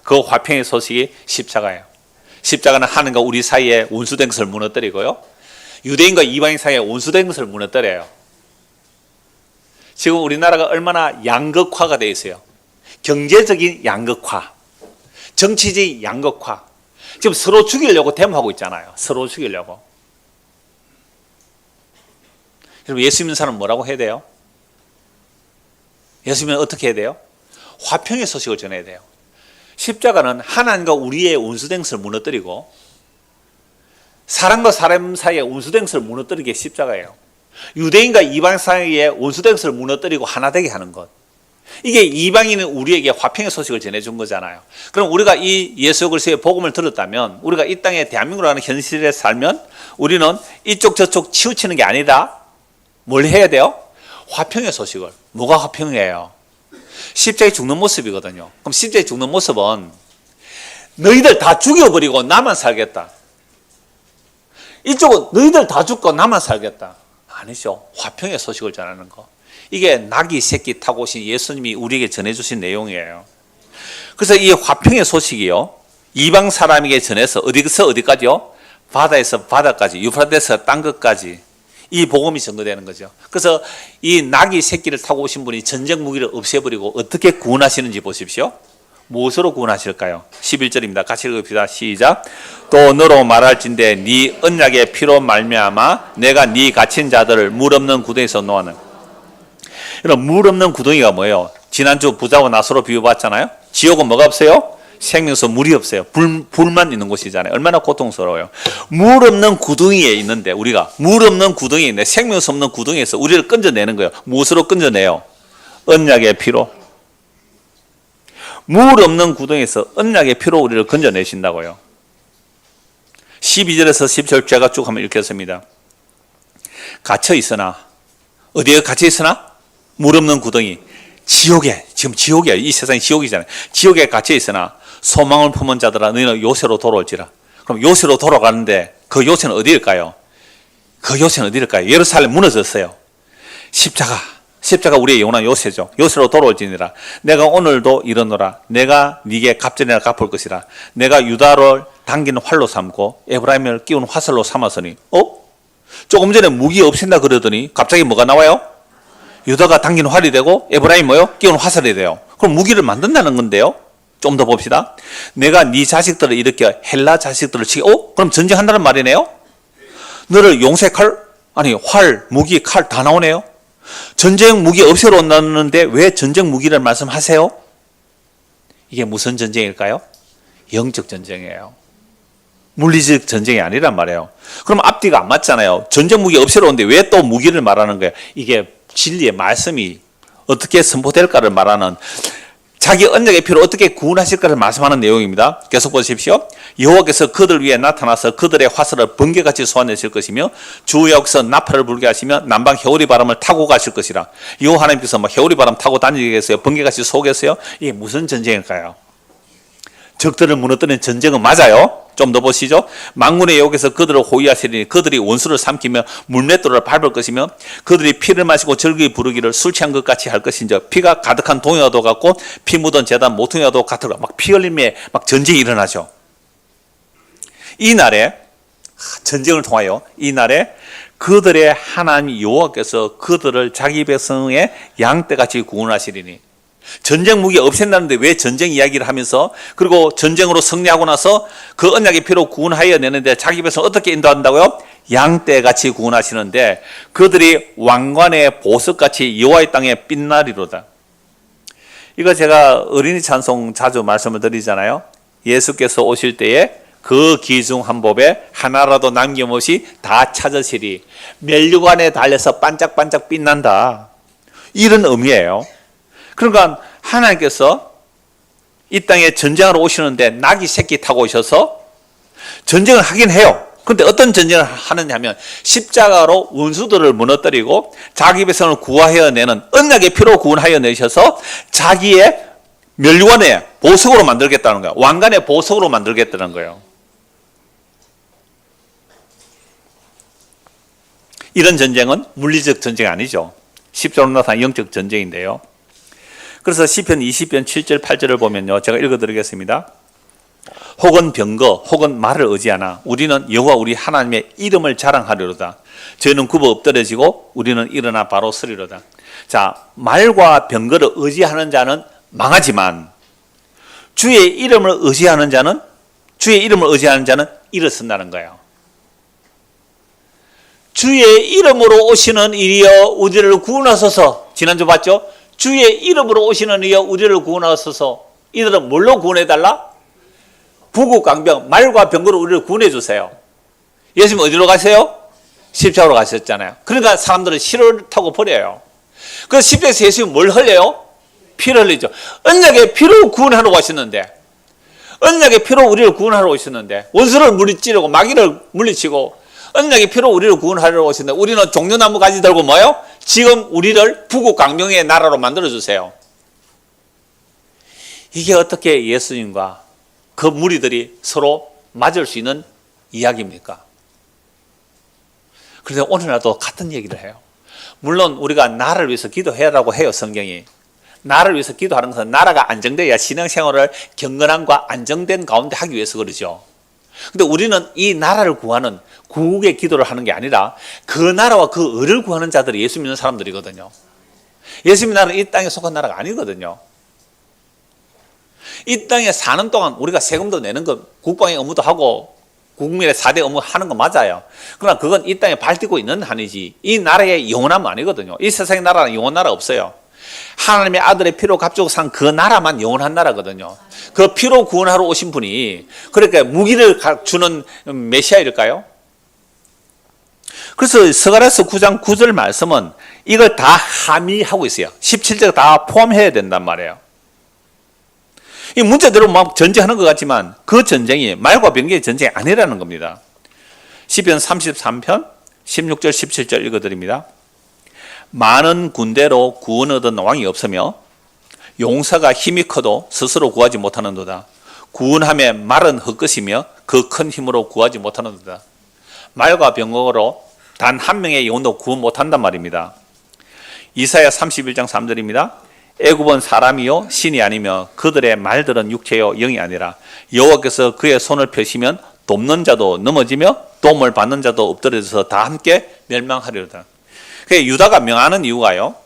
그 화평의 소식이 십자가예요. 십자가는 하나님과 우리 사이에 원수된 것을 무너뜨리고요, 유대인과 이방인 사이에 원수된 것을 무너뜨려요. 지금 우리나라가 얼마나 양극화가 되어 있어요. 경제적인 양극화, 정치적인 양극화. 지금 서로 죽이려고 데모하고 있잖아요. 서로 죽이려고. 여러분 예수 믿는 사람은 뭐라고 해야 돼요? 예수 믿으면 어떻게 해야 돼요? 화평의 소식을 전해야 돼요. 십자가는 하나님과 우리의 원수된 것을 무너뜨리고 사람과 사람 사이의 원수된 것을 무너뜨리는 게 십자가예요. 유대인과 이방 사이의 원수된 것을 무너뜨리고 하나 되게 하는 것. 이게 이방인은 우리에게 화평의 소식을 전해준 거잖아요. 그럼 우리가 이 예수 그리스도의 복음을 들었다면, 우리가 이 땅에 대한민국이라는 현실에 살면 우리는 이쪽 저쪽 치우치는 게 아니라 뭘 해야 돼요? 화평의 소식을. 뭐가 화평이에요? 십자가에 죽는 모습이거든요. 그럼 십자가에 죽는 모습은 너희들 다 죽여버리고 나만 살겠다. 이쪽은 너희들 다 죽고 나만 살겠다. 아니죠. 화평의 소식을 전하는 거. 이게 나귀 새끼 타고 오신 예수님이 우리에게 전해주신 내용이에요. 그래서 이 화평의 소식이요, 이방 사람에게 전해서 어디서 어디까지요? 바다에서 바다까지, 유프라데스 땅 끝까지 이 복음이 전거되는 거죠. 그래서 이 나귀 새끼를 타고 오신 분이 전쟁 무기를 없애버리고 어떻게 구원하시는지 보십시오. 무엇으로 구원하실까요? 11절입니다. 같이 읽읍시다. 시작. 또 너로 말할진대 네 언약의 피로 말미암아 내가 네 갇힌 자들을 물 없는 구덩이에서 놓아는. 이런 물 없는 구덩이가 뭐예요? 지난주 부자와 나사로 비유봤잖아요. 지옥은 뭐가 없어요? 생명수 물이 없어요. 불만 있는 곳이잖아요. 얼마나 고통스러워요. 물 없는 구덩이에 있는데 우리가 물 없는 구덩이에 있는데 생명수 없는 구덩이에서 우리를 건져내는 거예요. 무엇으로 건져내요? 언약의 피로. 물 없는 구덩이에서 언약의 피로 우리를 건져내신다고요. 12절에서 10절 제가 쭉 한번 읽겠습니다. 갇혀 있으나 어디에 갇혀 있으나? 물 없는 구덩이. 지옥에, 지금 지옥이야. 이 세상이 지옥이잖아요. 지옥에 갇혀 있으나 소망을 품은 자들아 너희는 요새로 돌아올지라. 그럼 요새로 돌아가는데 그 요새는 어디일까요? 그 요새는 어디일까요? 예루살렘 무너졌어요. 십자가 우리의 영원한 요새죠. 요새로 돌아올지니라. 내가 오늘도 이르노라. 내가 네게 갑절이나 갚을 것이라. 내가 유다를 당기는 활로 삼고 에브라임을 끼운 화살로 삼았으니. 조금 전에 무기 없앤다 그러더니 갑자기 뭐가 나와요? 유다가 당기는 활이 되고 에브라임 뭐요? 끼운 화살이 돼요. 그럼 무기를 만든다는 건데요. 좀 더 봅시다. 내가 네 자식들을 일으켜 헬라 자식들을 치게. 그럼 전쟁한다는 말이네요. 너를 용세 칼, 아니 활, 무기, 칼 다 나오네요. 전쟁 무기 없애러 온다는데 왜 전쟁 무기를 말씀하세요? 이게 무슨 전쟁일까요? 영적 전쟁이에요. 물리적 전쟁이 아니란 말이에요. 그럼 앞뒤가 안 맞잖아요. 전쟁 무기 없애러 오는데 왜 또 무기를 말하는 거예요? 이게 진리의 말씀이 어떻게 선포될까를 말하는, 자기 언약의 피로 어떻게 구원하실까를 말씀하는 내용입니다. 계속 보십시오. 여호와께서 그들 위에 나타나서 그들의 화살을 번개같이 쏘아내실 것이며 주 여호와께서 나팔을 불게 하시며 남방 해오리 바람을 타고 가실 것이라. 여호와 하나님께서 막 해오리 바람 타고 다니겠어요? 번개같이 쏘겠어요? 이게 무슨 전쟁일까요? 적들을 무너뜨리는 전쟁은 맞아요. 좀 더 보시죠. 만군의 여호와께서 그들을 호위하시리니 그들이 원수를 삼키며 물맷돌을 밟을 것이며 그들이 피를 마시고 즐거이 부르기를 술 취한 것 같이 할 것인즉 피가 가득한 동요도 같고 피 묻은 제단 모퉁이도 같으라. 막 피 흘림에 막 전쟁이 일어나죠. 이 날에 전쟁을 통하여 이 날에 그들의 하나님 여호와께서 그들을 자기 백성의 양떼같이 구원하시리니. 전쟁 무기 없앤다는데 왜 전쟁 이야기를 하면서, 그리고 전쟁으로 승리하고 나서 그 언약의 피로 구원하여 내는데 자기 백성을 어떻게 인도한다고요? 양떼같이 구원하시는데 그들이 왕관의 보석같이 여호와의 땅에 빛나리로다. 이거 제가 어린이 찬송 자주 말씀을 드리잖아요. 예수께서 오실 때에 그 기중 한 법에 하나라도 남김없이 다 찾으시리. 면류관에 달려서 반짝반짝 빛난다. 이런 의미예요. 그러니까 하나님께서 이 땅에 전쟁하러 오시는데 낙이 새끼 타고 오셔서 전쟁을 하긴 해요. 그런데 어떤 전쟁을 하느냐 하면 십자가로 원수들을 무너뜨리고 자기 백성을 구하여 내는 언약의 피로 구원하여 내셔서 자기의 멸관의 보석으로 만들겠다는 거예요. 왕관의 보석으로 만들겠다는 거예요. 이런 전쟁은 물리적 전쟁이 아니죠. 십자가로 나타난 영적 전쟁인데요. 그래서 시편 20편 7절 8절을 보면요, 제가 읽어드리겠습니다. 혹은 병거 혹은 말을 의지하나 우리는 여호와 우리 하나님의 이름을 자랑하리로다. 저희는 굽어 엎드려지고 우리는 일어나 바로 서리로다. 자, 말과 병거를 의지하는 자는 망하지만 주의 이름을 의지하는 자는 일어선다는 거예요. 주의 이름으로 오시는 이여 우리를 구원하소서. 지난주 봤죠? 주의 이름으로 오시는 이여 우리를 구원하소서. 이들은 뭘로 구원해달라? 부국강병, 말과 병거로 우리를 구원해 주세요. 예수님 어디로 가세요? 십자가로 가셨잖아요. 그러니까 사람들은 싫다고 버려요. 그래서 십자가에서 예수님이 뭘 흘려요? 피를 흘리죠. 언약의 피로 구원하러 오셨는데, 언약의 피로 우리를 구원하러 오셨는데, 원수를 물리치려고 마귀를 물리치고 언약의 피로 우리를 구원하러 오셨는데 우리는 종려나무 가지 들고 뭐요? 지금 우리를 부국강병의 나라로 만들어주세요. 이게 어떻게 예수님과 그 무리들이 서로 맞을 수 있는 이야기입니까? 그래서 오늘날도 같은 얘기를 해요. 물론 우리가 나라를 위해서 기도해라고 해요. 성경이. 나라를 위해서 기도하는 것은 나라가 안정돼야 신앙생활을 경건함과 안정된 가운데 하기 위해서 그러죠. 근데 우리는 이 나라를 구하는 구국의 기도를 하는 게 아니라 그 나라와 그 의를 구하는 자들이 예수 믿는 사람들이거든요. 예수 믿는 나라는 이 땅에 속한 나라가 아니거든요. 이 땅에 사는 동안 우리가 세금도 내는 거, 국방의 업무도 하고 국민의 4대 업무 하는 거 맞아요. 그러나 그건 이 땅에 발디고 있는 한이지 이 나라의 영원함은 아니거든요. 이 세상의 나라는 영원한 나라 없어요. 하나님의 아들의 피로 값주고 산 그 나라만 영원한 나라거든요. 그 피로 구원하러 오신 분이 그러니까 무기를 주는 메시아일까요? 그래서 스가랴서 9장 9절 말씀은 이걸 다 함의하고 있어요. 17절 다 포함해야 된단 말이에요. 이 문제대로 막 전쟁하는 것 같지만 그 전쟁이 말과 병기의 전쟁이 아니라는 겁니다. 시편 33편 16절 17절 읽어드립니다. 많은 군대로 구원 얻은 왕이 없으며 용사가 힘이 커도 스스로 구하지 못하는도다. 구원함에 말은 헛것이며 그 큰 힘으로 구하지 못하는도다. 말과 병거로 단 한 명의 영혼도 구원 못한단 말입니다. 이사야 31장 3절입니다. 애굽은 사람이요 신이 아니며 그들의 말들은 육체요 영이 아니라 여호와께서 그의 손을 펴시면 돕는 자도 넘어지며 도움을 받는 자도 엎드려져서 다 함께 멸망하리로다. 그래서 유다가 명하는 이유가요,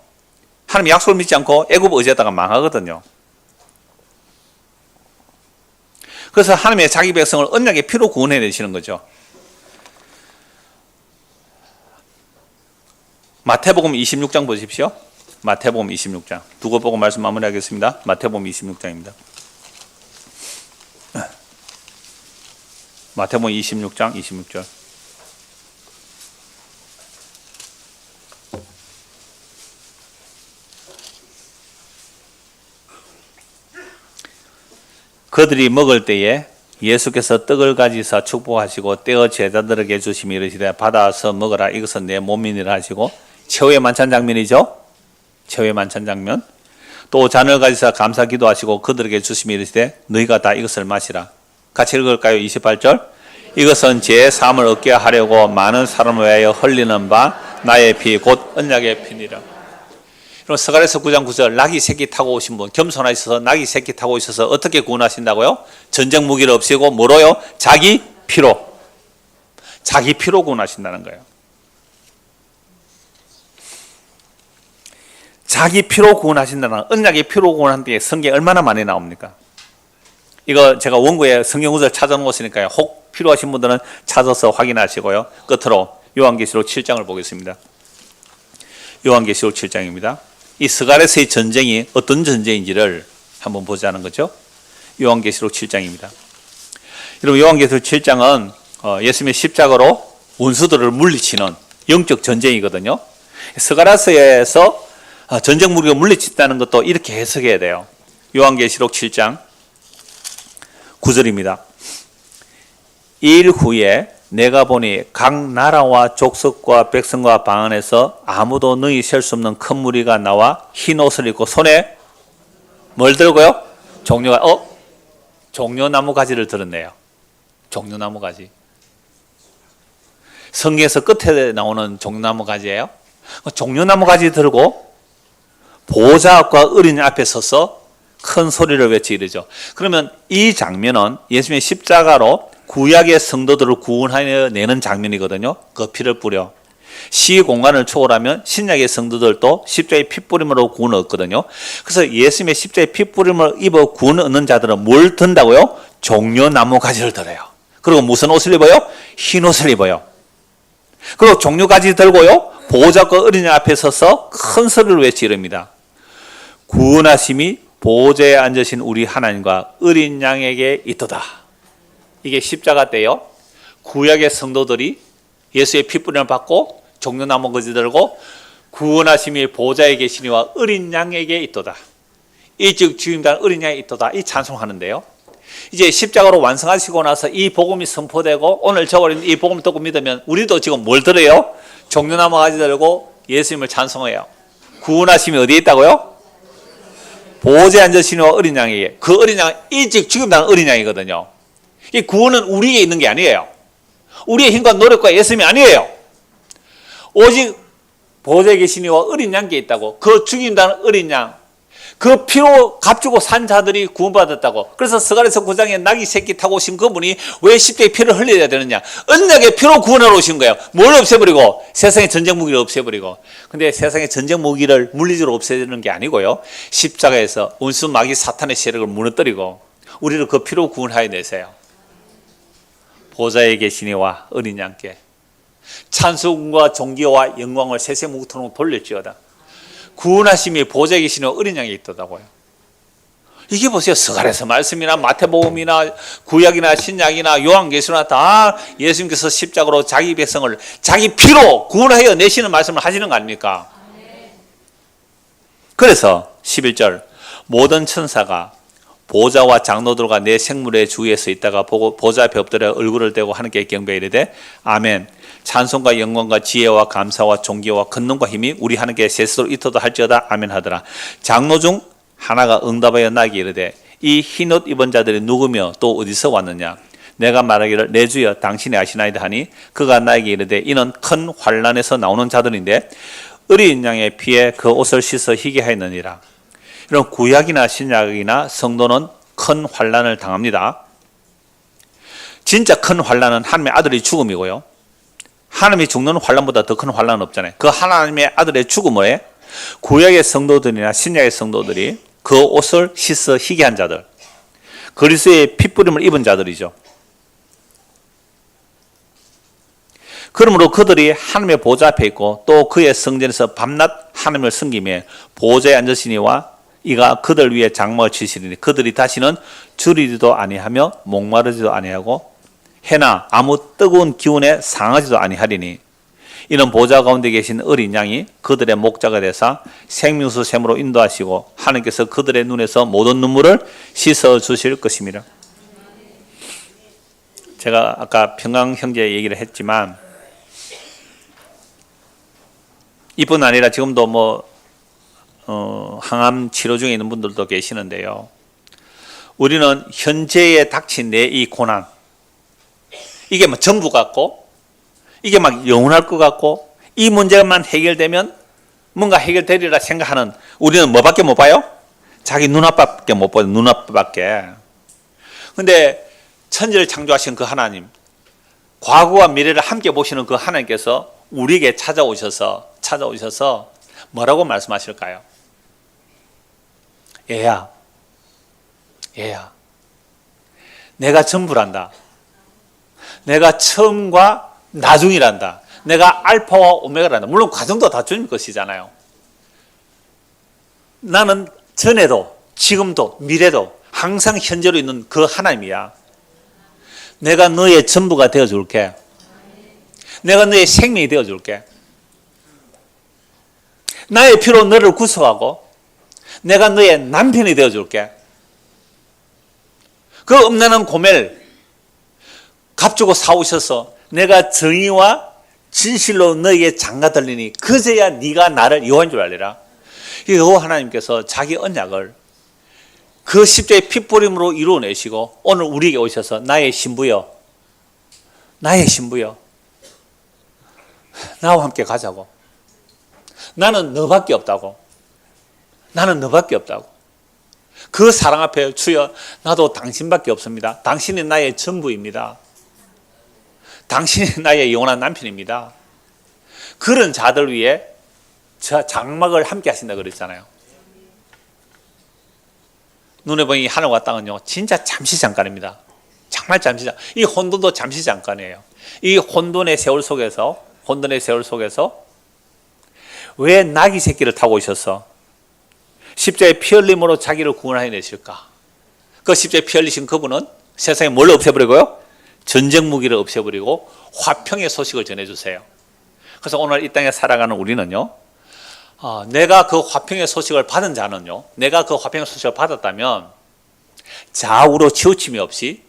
하나님 약속을 믿지 않고 애굽 의지하다가 망하거든요. 그래서 하나님의 자기 백성을 언약의 피로 구원해 내시는 거죠. 마태복음 26장 보십시오. 마태복음 26장. 두고 보고 말씀 마무리하겠습니다. 마태복음 26장입니다. 마태복음 26장 26절. 그들이 먹을 때에 예수께서 떡을 가지사 축복하시고 떼어 제자들에게 주시며 이르시되 받아서 먹으라 이것은 내 몸이니라 하시고 최후의 만찬 장면이죠. 최후의 만찬 장면. 또 잔을 가지사 감사 기도하시고 그들에게 주시며 이르시되 너희가 다 이것을 마시라. 같이 읽을까요? 28절. 이것은 제 삶을 얻게 하려고 많은 사람을 위하여 흘리는 바 나의 피 곧 언약의 피니라. 그럼 스가랴서 9장 9절 낙이 새끼 타고 오신 분, 겸손하셔서 낙이 새끼 타고 오셔서 어떻게 구원하신다고요? 전쟁 무기를 없애고 뭐로요? 자기 피로. 자기 피로 구원하신다는 거예요. 자기 피로 구원하신다는, 언약의 피로 구원하는 게 성경에 얼마나 많이 나옵니까? 이거 제가 원고에 성경 구절 찾아놓았으니까요. 혹 필요하신 분들은 찾아서 확인하시고요. 끝으로 요한계시록 7장을 보겠습니다. 요한계시록 7장입니다. 이 스가랴서의 전쟁이 어떤 전쟁인지를 한번 보자는 거죠. 요한계시록 7장입니다. 여러분, 요한계시록 7장은 예수님의 십자가로 원수들을 물리치는 영적 전쟁이거든요. 스가랴서에서 전쟁 무기가 물리친다는 것도 이렇게 해석해야 돼요. 요한계시록 7장 9절입니다. 일 후에 내가 보니 각 나라와 족속과 백성과 방 안에서 아무도 능히 셀 수 없는 큰 무리가 나와 흰 옷을 입고 손에 뭘 들고요? 종려나무 가지를 들었네요. 종려나무 가지. 성경에서 끝에 나오는 종려나무 가지예요. 종려나무 가지 들고 보호자 앞과 어린이 앞에 서서 큰 소리를 외치 이르죠. 그러면 이 장면은 예수님의 십자가로 구약의 성도들을 구원하여 내는 장면이거든요. 그 피를 뿌려. 시 공간을 초월하면 신약의 성도들도 십자가의 피 뿌림으로 구원을 얻거든요. 그래서 예수님의 십자가의 피 뿌림을 입어 구원을 얻는 자들은 뭘 든다고요? 종려나무 가지를 들어요. 그리고 무슨 옷을 입어요? 흰 옷을 입어요. 그리고 종려가지 들고요, 보호자과 어린이 앞에 서서 큰 소리를 외치 이릅니다. 구원하심이 보호자에 앉으신 우리 하나님과 어린 양에게 있도다. 이게 십자가 때요, 구약의 성도들이 예수의 핏뿌림을 받고 종려나무 가지 들고 구원하심이 보호자에 계시니와 어린 양에게 있도다. 이 즉 주임당 어린 양에 있도다. 이 찬송하는데요. 이제 십자가로 완성하시고 나서 이 복음이 선포되고 오늘 저버린 이 복음을 듣고 믿으면 우리도 지금 뭘 들어요? 종려나무 가지 들고 예수님을 찬송해요. 구원하심이 어디에 있다고요? 보호자에 앉으시니와 어린 양에게. 그 어린 양은 이 즉 주임당 어린 양이거든요. 이 구원은 우리에게 있는 게 아니에요. 우리의 힘과 노력과 예수님이 아니에요. 오직 보호자에 계시니와 어린 양께 있다고. 그 죽인다는 어린 양, 그 피로 값주고 산 자들이 구원받았다고. 그래서 스가랴서 9장에 낙이 새끼 타고 오신 그분이 왜 십자가의 피를 흘려야 되느냐? 언약의 피로 구원하러 오신 거예요. 뭘 없애버리고? 세상의 전쟁 무기를 없애버리고. 근데 세상의 전쟁 무기를 물리적으로 없애는 게 아니고요, 십자가에서 원수 마귀 사탄의 세력을 무너뜨리고 우리를 그 피로 구원하여 내세요. 보좌에 계시니와 어린 양께 찬송과 존귀와 영광을 세세무토록 돌릴지어다. 구원하심이 보좌에 계시니와 어린 양에 있다고요. 이게 보세요. 스가랴서 말씀이나 마태복음이나 구약이나 신약이나 요한계시나 다 예수님께서 십자가로 자기 백성을 자기 피로 구원하여 내시는 말씀을 하시는 거 아닙니까? 그래서 11절 모든 천사가 보좌와 장로들과 내 생물의 주위에 서 있다가 보고 보좌 앞에 엎드려 얼굴을 대고 하나님께 경배하여 이르되 아멘. 찬송과 영광과 지혜와 감사와 존귀와 권능과 힘이 우리 하나님께 세세로 있어도 할지어다 아멘 하더라. 장로 중 하나가 응답하여 나에게 이르되 이 흰옷 입은 자들이 누구며 또 어디서 왔느냐. 내가 말하기를 내 주여 당신이 아시나이다 하니 그가 나에게 이르되 이는 큰 환란에서 나오는 자들인데 어린 양의 피에 그 옷을 씻어 희게 하였느니라. 이런 구약이나 신약이나 성도는 큰 환란을 당합니다. 진짜 큰 환란은 하나님의 아들의 죽음이고요. 하나님이 죽는 환란보다 더 큰 환란은 없잖아요. 그 하나님의 아들의 죽음에 구약의 성도들이나 신약의 성도들이 그 옷을 씻어 희게 한 자들, 그리스도의 핏부림을 입은 자들이죠. 그러므로 그들이 하나님의 보좌 앞에 있고 또 그의 성전에서 밤낮 하나님을 섬기며 보좌에 앉으시니와 이가 그들 위에 장막을 치시리니 그들이 다시는 주리지도 아니하며 목마르지도 아니하고 해나 아무 뜨거운 기운에 상하지도 아니하리니 이는 보좌 가운데 계신 어린 양이 그들의 목자가 되사 생명수 샘으로 인도하시고 하나님께서 그들의 눈에서 모든 눈물을 씻어 주실 것입니다. 제가 아까 평강 형제 얘기를 했지만 이뿐 아니라 지금도 항암 치료 중에 있는 분들도 계시는데요. 우리는 현재에 닥친 내 이 고난, 이게 막 전부 같고, 이게 막 영원할 것 같고, 이 문제만 해결되면 뭔가 해결되리라 생각하는 우리는 뭐밖에 못 봐요? 자기 눈앞밖에 못 봐요. 눈앞밖에. 근데 천지를 창조하신 그 하나님, 과거와 미래를 함께 보시는 그 하나님께서 우리에게 찾아오셔서 뭐라고 말씀하실까요? 얘야, 내가 전부란다. 내가 처음과 나중이란다. 내가 알파와 오메가란다. 물론 과정도 다 주님 것이잖아요. 나는 전에도 지금도 미래도 항상 현재로 있는 그 하나님이야. 내가 너의 전부가 되어줄게. 내가 너의 생명이 되어줄게. 나의 피로 너를 구속하고 내가 너의 남편이 되어줄게. 그 음란한 고멜 값주고 사오셔서 내가 정의와 진실로 너에게 장가들리니 그제야 네가 나를 여호와인 줄 알리라. 여호와 하나님께서 자기 언약을 그 십자의 핏부림으로 이루어내시고 오늘 우리에게 오셔서 나의 신부여 나와 함께 가자고. 나는 너밖에 없다고. 그 사랑 앞에 주여 나도 당신밖에 없습니다. 당신이 나의 전부입니다. 당신이 나의 영원한 남편입니다. 그런 자들 위해 장막을 함께 하신다 그랬잖아요. 눈에 보이는 하늘과 땅은요 진짜 잠시 잠깐입니다. 정말 잠시 잠깐. 이 혼돈도 잠시 잠깐이에요. 이 혼돈의 세월 속에서 왜 나귀 새끼를 타고 오셔서 십자의 피 흘림으로 자기를 구원하여 내실까? 그 십자의 피 흘리신 그분은 세상에 뭘 없애버리고요? 전쟁 무기를 없애버리고 화평의 소식을 전해주세요. 그래서 오늘 이 땅에 살아가는 우리는요, 내가 그 화평의 소식을 받은 자는요, 내가 그 화평의 소식을 받았다면 좌우로 치우침이 없이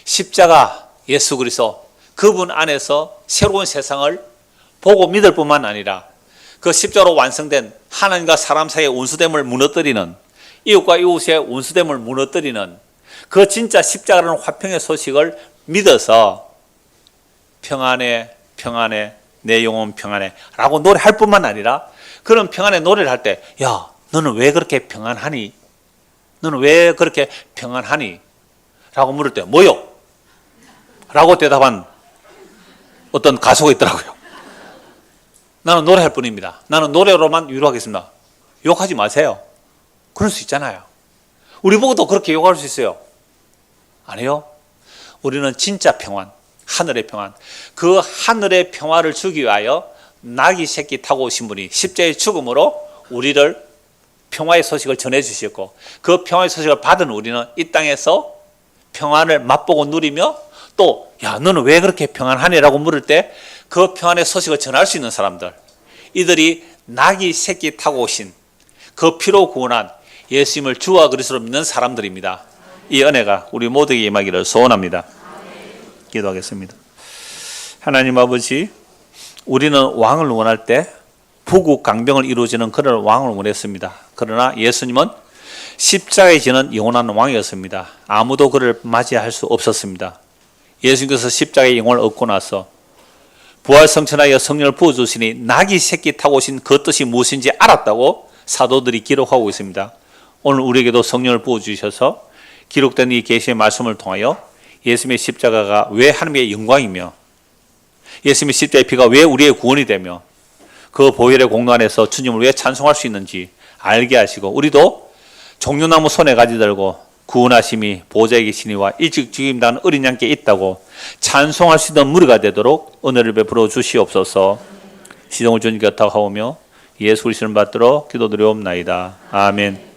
십자가 예수 그리스도 그분 안에서 새로운 세상을 보고 믿을 뿐만 아니라 그 십자가로 완성된 하나님과 사람 사이의 원수됨을 무너뜨리는, 이웃과 이웃의 원수됨을 무너뜨리는 그 진짜 십자가라는 화평의 소식을 믿어서 평안해 내 영혼 평안해 라고 노래할 뿐만 아니라 그런 평안의 노래를 할 때 야 너는 왜 그렇게 평안하니? 라고 물을 때 뭐요? 라고 대답한 어떤 가수가 있더라고요. 나는 노래할 뿐입니다. 나는 노래로만 위로하겠습니다. 욕하지 마세요. 그럴 수 있잖아요. 우리 보고도 그렇게 욕할 수 있어요. 아니요. 우리는 진짜 평안, 하늘의 평안. 그 하늘의 평화를 주기 위하여 나귀 새끼 타고 오신 분이 십자가의 죽음으로 우리를 평화의 소식을 전해 주셨고, 그 평화의 소식을 받은 우리는 이 땅에서 평안을 맛보고 누리며, 또 야 너는 왜 그렇게 평안하냐라고 물을 때 그 평안의 소식을 전할 수 있는 사람들, 이들이 나귀 새끼 타고 오신 그 피로 구원한 예수님을 주와 그리스도로 믿는 사람들입니다. 이 은혜가 우리 모두에게 임하기를 소원합니다. 기도하겠습니다. 하나님 아버지, 우리는 왕을 원할 때 부국 강병을 이루어지는 그런 왕을 원했습니다. 그러나 예수님은 십자가에 지는 영원한 왕이었습니다. 아무도 그를 맞이할 수 없었습니다. 예수님께서 십자가의 영혼을 얻고 나서 부활성천하여 성령을 부어주시니 나귀 새끼 타고 오신 그 뜻이 무엇인지 알았다고 사도들이 기록하고 있습니다. 오늘 우리에게도 성령을 부어주셔서 기록된 이 계시의 말씀을 통하여 예수님의 십자가가 왜 하나님의 영광이며, 예수님의 십자가의 피가 왜 우리의 구원이 되며, 그 보혈의 공로 안에서 주님을 왜 찬송할 수 있는지 알게 하시고, 우리도 종려나무 손에 가지 들고 구원하심이 보좌에 계시니와 일찍 죽임당하는 어린 양께 있다고 찬송할 수 있는 무리가 되도록 은혜를 베풀어 주시옵소서. 시종을 주님께 부탁하오며 예수 그리스도를 받들어 기도드리옵나이다. 아멘.